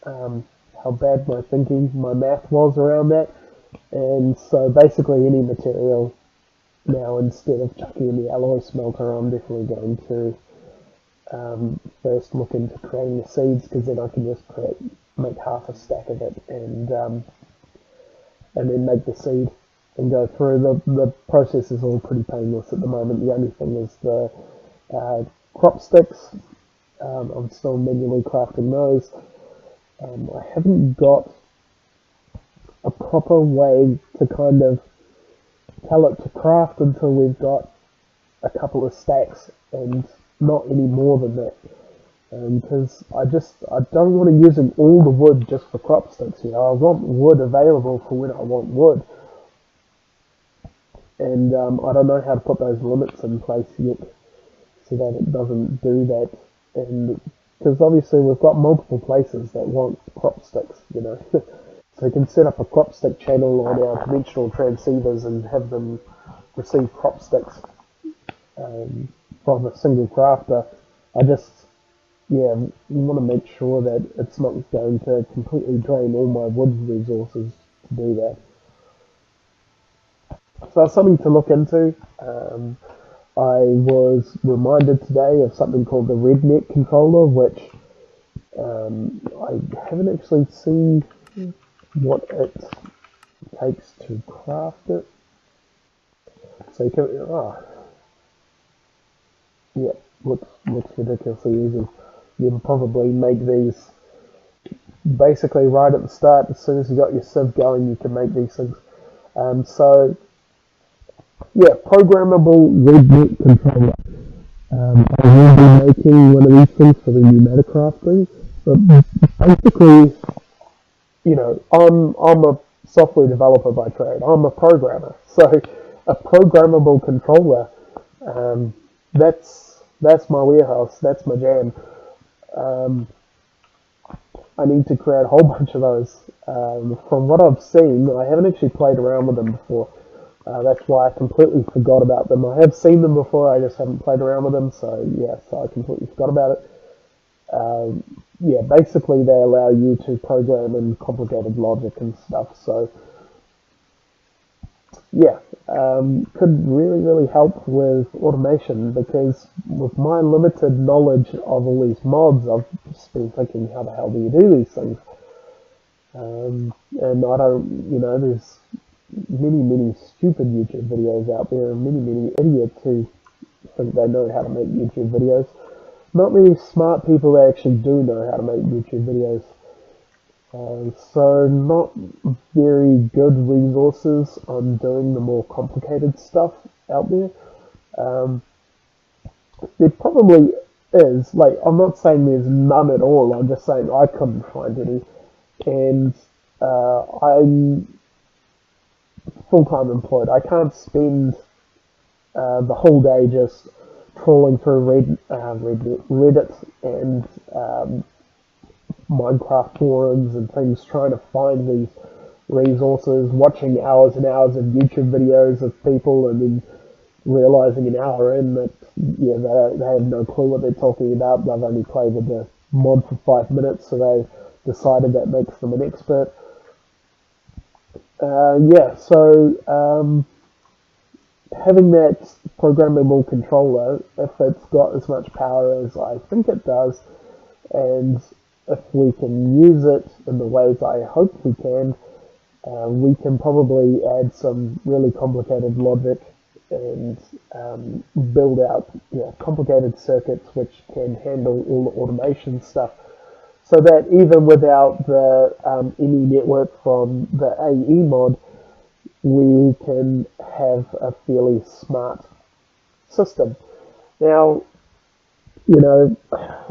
bad my math was around that. And so basically any material now, instead of chucking in the alloy smelter, I'm definitely going to first look into creating the seeds, because then I can just make half a stack of it and then make the seed and go through. The process is all pretty painless at the moment. The only thing is the crop sticks. I'm still manually crafting those. I haven't got a proper way to kind of tell it to craft until we've got a couple of stacks, and not any more than that. Because I don't want to use all the wood just for crop sticks. I want wood available for when I want wood. And I don't know how to put those limits in place yet, so that it doesn't do that. And because obviously we've got multiple places that want crop sticks, So you can set up a crop stick channel on our conventional transceivers and have them receive crop sticks from a single crafter. I just, want to make sure that it's not going to completely drain all my wood resources to do that. So that's something to look into. I was reminded today of something called the Redneck controller, which I haven't actually seen what it takes to craft it. So you can, looks ridiculously easy. You can probably make these basically right at the start. As soon as you got your sieve going, you can make these things. Programmable Redneck controller. I will be making one of these things for the Pneumaticraft thing. But basically, I'm a software developer by trade. I'm a programmer. So a programmable controller, that's my warehouse. That's my jam. I need to create a whole bunch of those. From what I've seen, I haven't actually played around with them before. That's why I completely forgot about them. I have seen them before, I just haven't played around with them, so I completely forgot about it. Basically they allow you to program in complicated logic and stuff, so yeah, could really help with automation, because with my limited knowledge of all these mods, I've just been thinking, how the hell do you do these things? And I don't, there's many stupid YouTube videos out there, and many idiots who think they know how to make YouTube videos. Not many smart people that actually do know how to make YouTube videos. So not very good resources on doing the more complicated stuff out there. Um, there probably is. Like, I'm not saying there's none at all. I'm just saying I couldn't find any. And I'm full-time employed. I can't spend the whole day just trawling through Reddit and Minecraft forums and things, trying to find these resources, watching hours and hours of YouTube videos of people, and then realizing an hour in that they have no clue what they're talking about. They've only played with the mod for 5 minutes, so they decided that makes them an expert. So having that programmable controller, if it's got as much power as I think it does, and if we can use it in the ways I hope we can probably add some really complicated logic and build out complicated circuits which can handle all the automation stuff, so that even without the any network from the AE mod, we can have a fairly smart system. Now,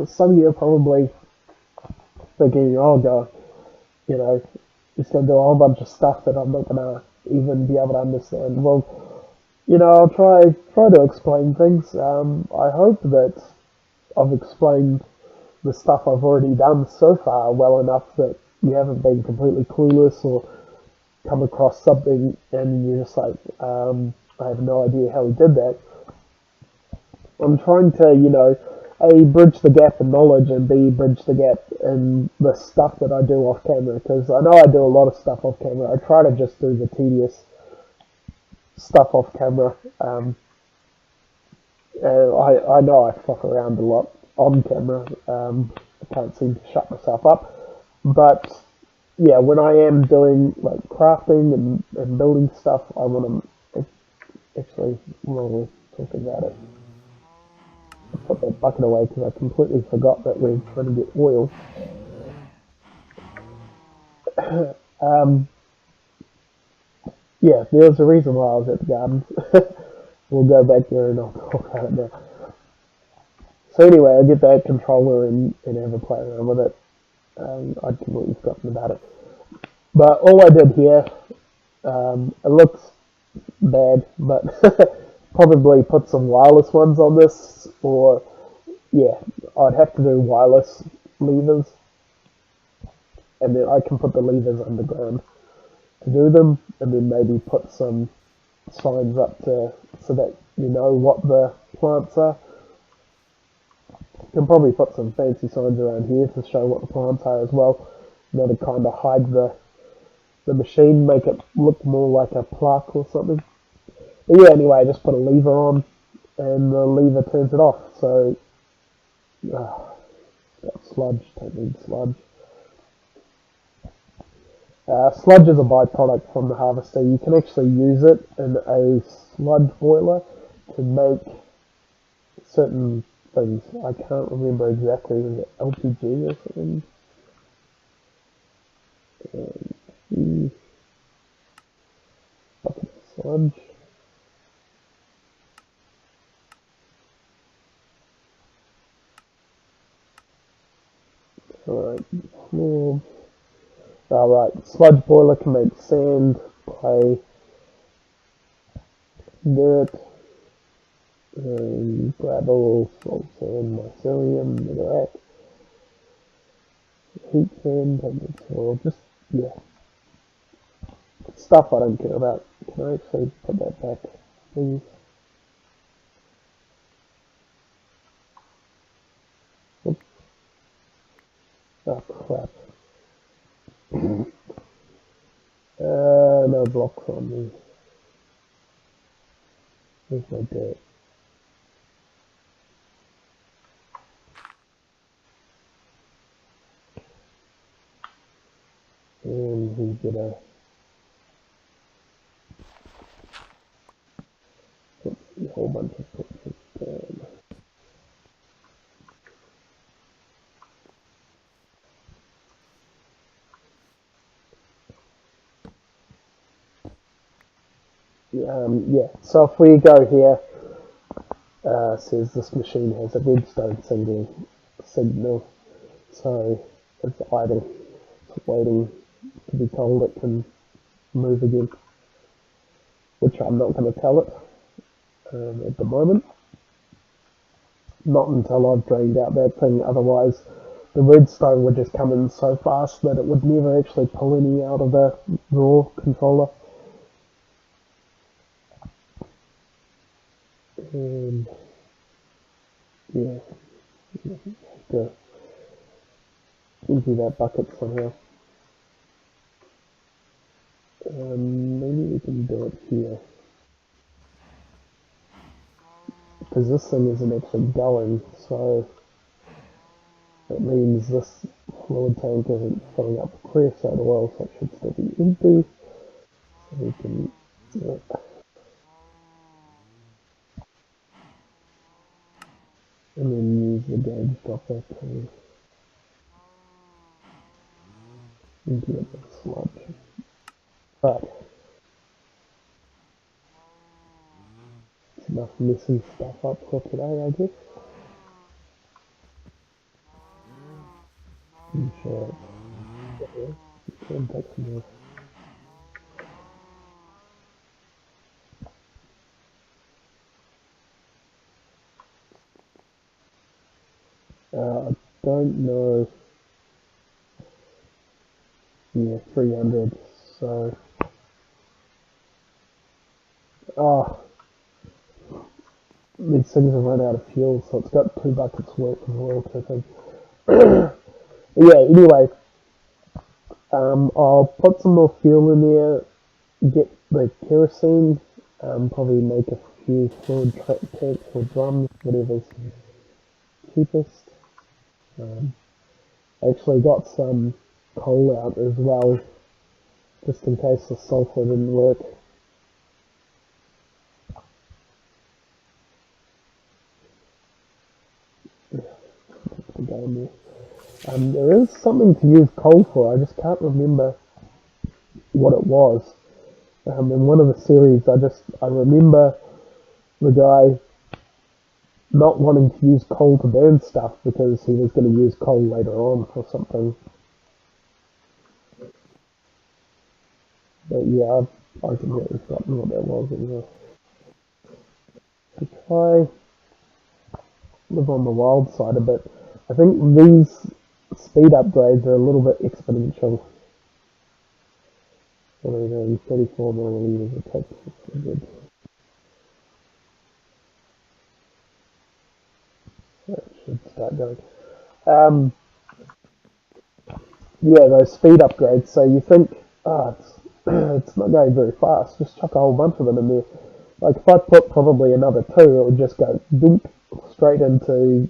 some of you are probably thinking, oh god, it's going to do a whole bunch of stuff that I'm not going to even be able to understand. Well, I'll try to explain things. I hope that I've explained the stuff I've already done so far well enough that you haven't been completely clueless or come across something and you're just like, I have no idea how he did that. I'm trying to, A, bridge the gap in knowledge, and B, bridge the gap in the stuff that I do off camera, because I know I do a lot of stuff off camera. I try to just do the tedious stuff off camera. I know I fuck around a lot on camera. I can't seem to shut myself up. But yeah, when I am doing like crafting and building stuff, I want to actually really talk about it. I put that bucket away because I completely forgot that we're trying to get oil. Yeah, there's a reason why I was at the gardens. We'll go back there and I'll talk about it now. So anyway, I get that controller and have a play around with it. I'd completely forgotten about it. But all I did here, it looks bad, but probably put some wireless ones on this, or yeah, I'd have to do wireless levers, and then I can put the levers underground to do them, and then maybe put some signs up so that you know what the plants are. Can probably put some fancy signs around here to show what the plants are as well, to kind of hide the machine, make it look more like a plaque or something. But yeah, anyway, I just put a lever on, and the lever turns it off. So, got sludge, don't need sludge. Sludge is a byproduct from the harvester. You can actually use it in a sludge boiler to make certain things. I can't remember exactly, was it LPG or something? Bucket of sludge. Alright, sludge boiler can make sand, clay, dirt, gravel, salt sand, mycelium, netherrack, heat sand, tainted soil, just, yeah, stuff I don't care about. Can I actually put that back, please? Oops. Oh crap. No blocks on me. Where's my dirt? And we get a whole bunch of pictures down. Yeah, so if we go here, says this machine has a redstone signal, so it's idle, it's waiting to be told it can move again, which I'm not going to tell it at the moment. Not until I've drained out that thing, otherwise the redstone would just come in so fast that it would never actually pull any out of the raw controller. And yeah, to empty that bucket somehow. Maybe we can do it here. Because this thing isn't actually going, so that means this fluid tank isn't filling up with creosote oil, so it should still be empty. So we can do it. And then use the gauge dropper to empty it with sludge. Right. That's enough messy stuff up for today, I guess. I'm sure it's going to take some more. I don't know. Yeah, 300. So, these things have run out of fuel, so it's got 2 buckets worth of oil to think. Yeah, anyway, I'll put some more fuel in there, get the kerosene, probably make a few fluid tanks or drums, whatever's cheapest. I actually got some coal out as well, just in case the sulfur didn't work. There is something to use coal for, I just can't remember what it was. In one of the series, I remember the guy not wanting to use coal to burn stuff because he was going to use coal later on for something. But yeah, I've completely forgotten what that was anyway. To try live on the wild side a bit, I think these speed upgrades are a little bit exponential. What are we doing? 34 milliliters of take. Good. That should start going. Yeah, those speed upgrades. So you think, it's not going very fast. Just chuck a whole bunch of them in there. Like if I put probably another 2, it would just go doop straight into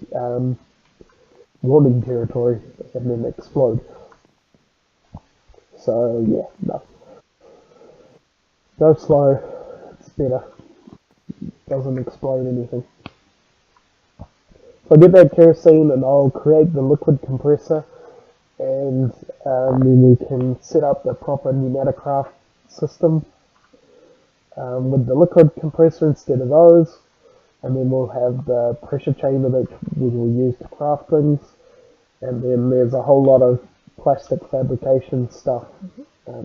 warning territory and then explode. So yeah, no. Go slow. It's better. Doesn't explode anything. So I'll get that kerosene and I'll create the liquid compressor, and then we can set up the proper Pneumaticraft system with the liquid compressor instead of those, and then we'll have the pressure chamber that we will use to craft things, and then there's a whole lot of plastic fabrication stuff.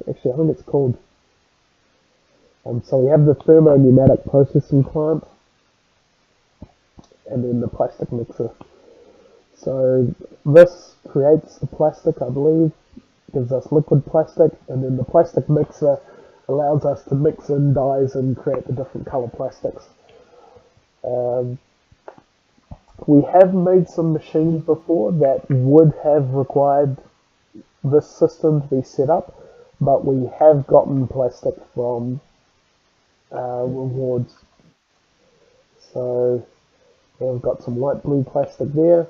Actually, I think it's called. So we have the thermo-pneumatic processing plant, and then the plastic mixer. So this creates the plastic, I believe, gives us liquid plastic, and then the plastic mixer allows us to mix in dyes and create the different color plastics. We have made some machines before that would have required this system to be set up, but we have gotten plastic from rewards. So we've got some light blue plastic there,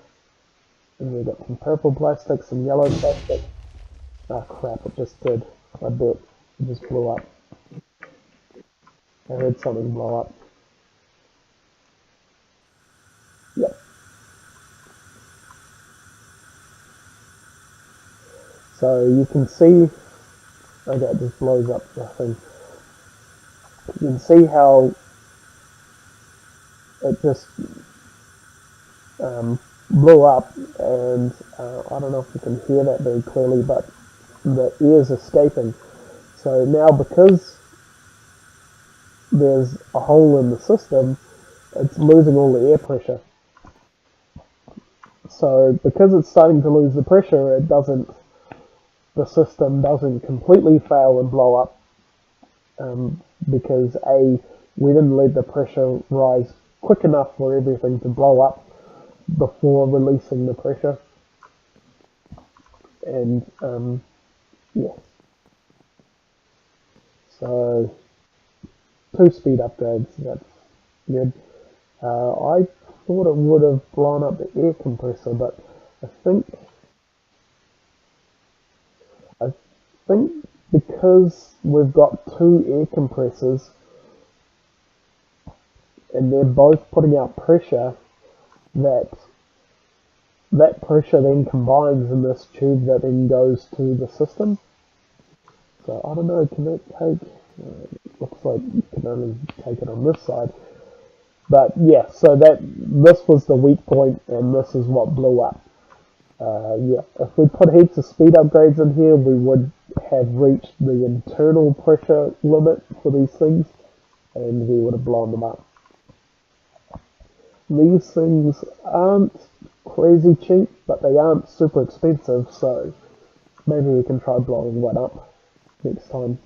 and we've got some purple plastic, some yellow plastic. Ah crap, it just did. I bet it just blew up. I heard something blow up. Yep. So you can see, okay, it just blows up the thing. You can see how it just blew up, and I don't know if you can hear that very clearly, but the air's escaping. So now because there's a hole in the system, it's losing all the air pressure. So because it's starting to lose the pressure, the system doesn't completely fail and blow up, because we didn't let the pressure rise quick enough for everything to blow up before releasing the pressure. And yeah, so 2 speed upgrades, that's good. I thought it would have blown up the air compressor, but I think because we've got 2 air compressors and they're both putting out pressure, that pressure then combines in this tube that then goes to the system. So I don't know, can that take, looks like you can only take it on this side. But yeah, so this was the weak point, and this is what blew up. Yeah, if we put heaps of speed upgrades in here, we would have reached the internal pressure limit for these things, and we would have blown them up. These things aren't crazy cheap, but they aren't super expensive, so maybe we can try blowing one up next time.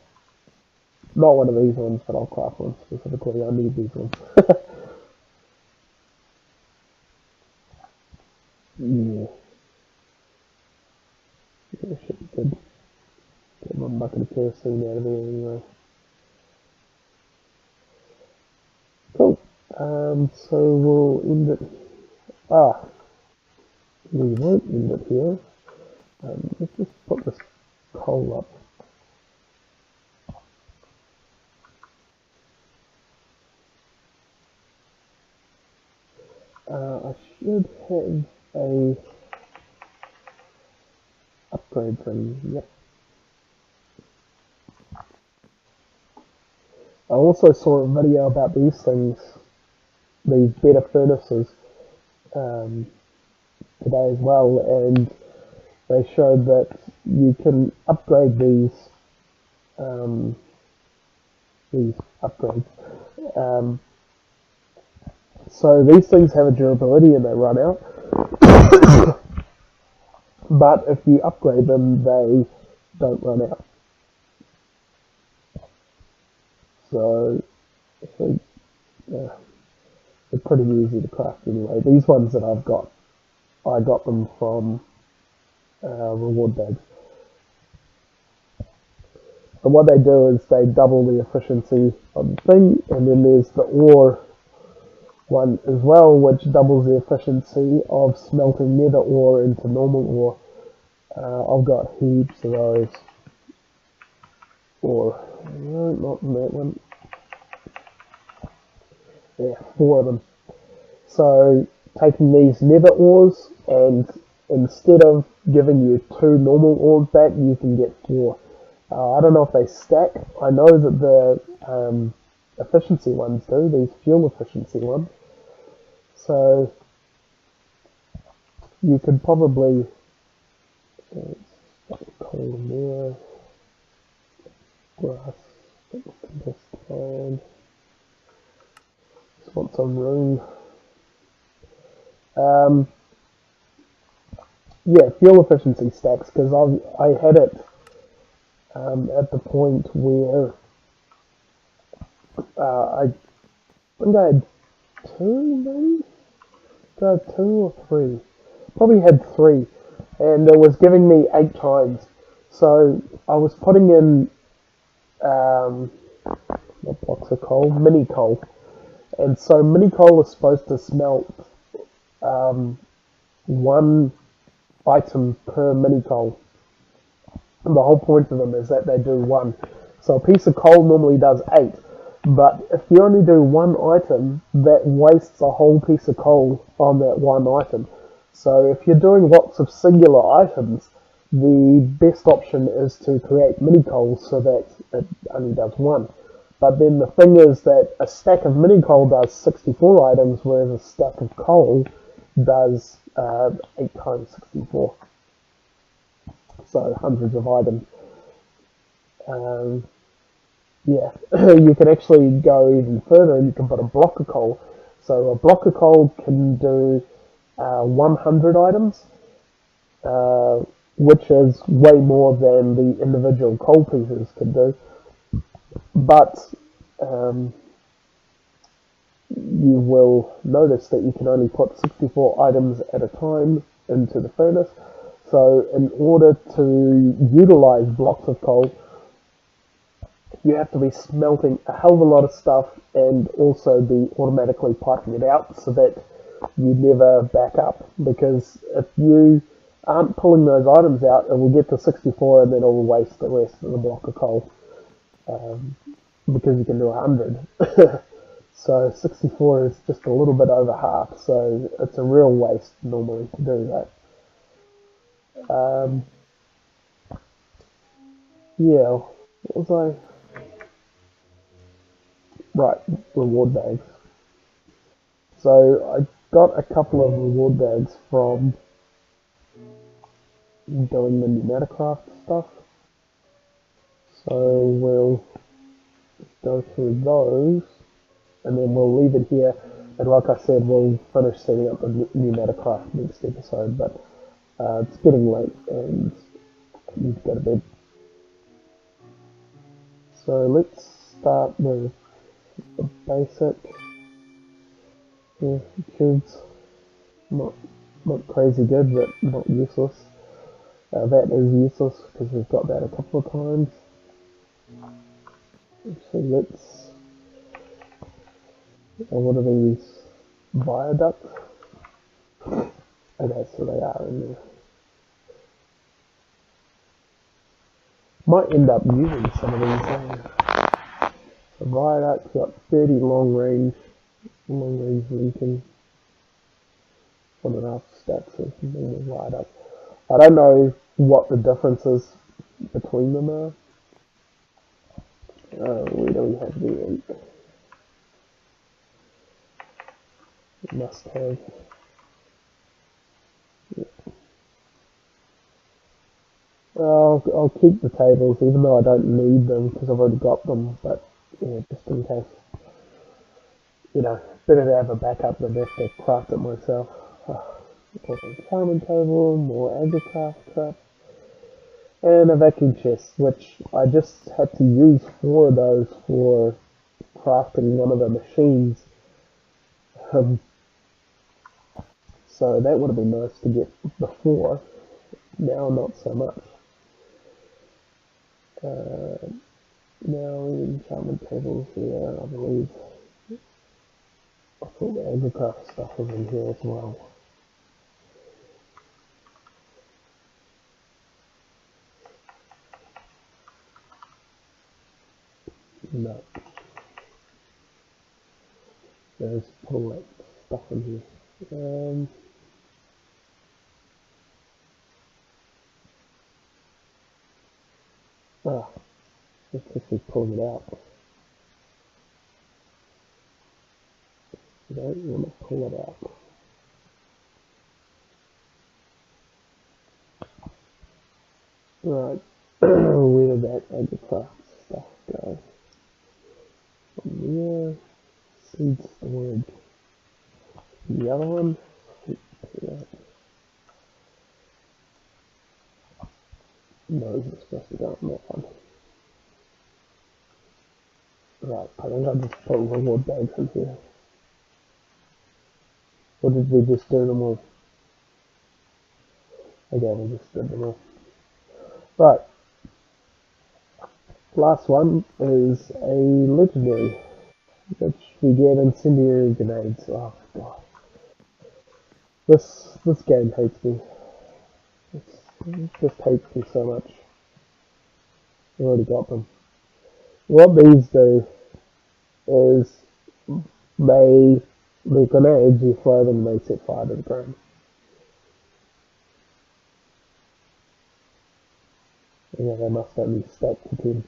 Not one of these ones, but I'll craft one specifically. I need these ones. Yeah. Yeah, should be good. Get one bucket of kerosene out of there anyway. Cool. So we'll end it. We won't end it here. Let's just put this coal up. I should have a upgrade thing. Yep. I also saw a video about these things, these better furnaces, today as well, and they showed that you can upgrade these upgrades. So these things have a durability and they run out, but if you upgrade them, they don't run out. So I think they're pretty easy to craft anyway. These ones that I've got, I got them from reward bags. And what they do is they double the efficiency of the thing, and then there's the ore one as well, which doubles the efficiency of smelting nether ore into normal ore. I've got heaps of those. Or, no, not in that one. Yeah, 4 of them. So, taking these nether ores, and instead of giving you 2 normal ores back, you can get 4. I don't know if they stack. I know that the efficiency ones do, these fuel efficiency ones. So you could probably coal in there, grass, just want some room. Yeah, fuel efficiency stacks, because I had it at the point where I think I had 2 maybe? Did I have 2 or 3? Probably had 3, and it was giving me 8 times. So I was putting in what blocks of coal? Mini coal. And so mini coal is supposed to smelt one item per mini coal. And the whole point of them is that they do one. So a piece of coal normally does 8, but if you only do one item, that wastes a whole piece of coal on that one item. So if you're doing lots of singular items, the best option is to create mini coals so that it only does one. But then the thing is that a stack of mini coal does 64 items, whereas a stack of coal does 8 times 64. So hundreds of items. Yeah, you can actually go even further and you can put a block of coal. So a block of coal can do 100 items, which is way more than the individual coal pieces can do. But you will notice that you can only put 64 items at a time into the furnace. So in order to utilize blocks of coal, you have to be smelting a hell of a lot of stuff and also be automatically piping it out so that you never back up. Because if you aren't pulling those items out, it will get to 64 and then it will waste the rest of the block of coal. Because you can do 100. So 64 is just a little bit over half, so it's a real waste normally to do that. Yeah, what was I? Right, reward bags. So I got a couple of reward bags from doing the Pneumaticraft stuff. So we'll go through those, and then we'll leave it here. And like I said, we'll finish setting up the Pneumaticraft next episode, but it's getting late and I need to go to bed. So let's start with the basic. Yeah, cubes. Not crazy good, but not useless. That is useless because we've got that a couple of times. So let's. What are these? Viaducts? Okay, so they are in there. Might end up using some of these. The viaduct's got 30 long range linking. 1.5 stacks of normal viaduct. I don't know what the differences between them are. Where do we have the must have? Yeah. I'll keep the tables even though I don't need them because I've already got them, but yeah, just in case. You know, better to have a backup than have to craft it myself. Enchantment table, more agricraft crap, and a vacuum chest, which I just had to use 4 of those for crafting one of the machines. So that would have been nice to get before. Now not so much. Now enchantment tables here, I believe. I thought the agricraft stuff was in here as well. No. There's all that stuff in here. Let's actually pull it out. I don't want to pull it out. Right, where did that agricraft stuff go? Yeah, seed storage. The other one? Yeah. No, it's supposed to go on that one. Right, I think I just put reward bags in here. Or did we just do them all? Okay, we just did them all. Right. Last one is a legendary. which we get incendiary grenades. Oh god, this game hates me. It just hates me so much. I already got them. What these do is the grenades, you throw them and they set fire to the ground. Yeah, they must only stack to 10.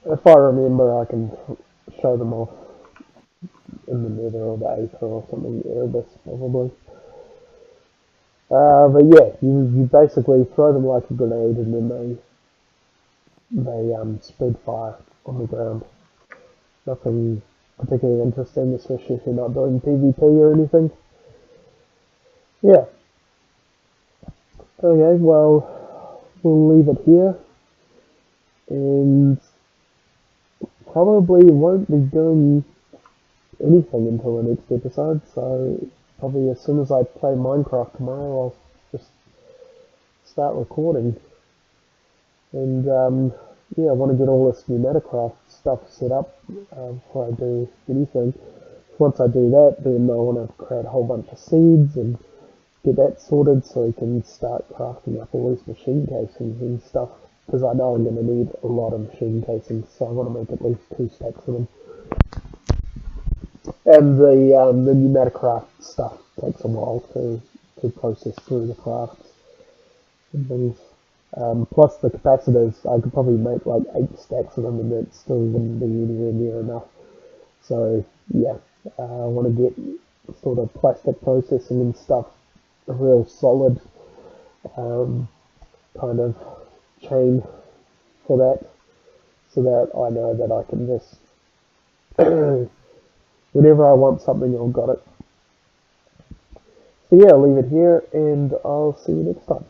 If I remember, I can show them off in the Nether or the Aether or something, Erebus probably. But yeah, you basically throw them like a grenade and then they spread fire on the ground. Nothing particularly interesting, especially if you're not doing PvP or anything. Yeah. Okay, well, we'll leave it here, and probably won't be doing anything until the next episode, so probably as soon as I play Minecraft tomorrow, I'll just start recording. And yeah, I want to get all this Pneumaticraft stuff set up before I do anything. Once I do that, then I want to create a whole bunch of seeds and get that sorted so we can start crafting up all these machine casings and stuff. Because I know I'm going to need a lot of machine casings, so I want to make at least 2 stacks of them. And the Pneumaticraft stuff takes a while to process through the crafts and things. Plus the capacitors, I could probably make like 8 stacks of them and that still wouldn't be anywhere near enough. So yeah, I want to get sort of plastic processing and stuff, a real solid kind of chain for that, so that I know that I can just, whenever I want something, I've got it. So yeah, I'll leave it here and I'll see you next time.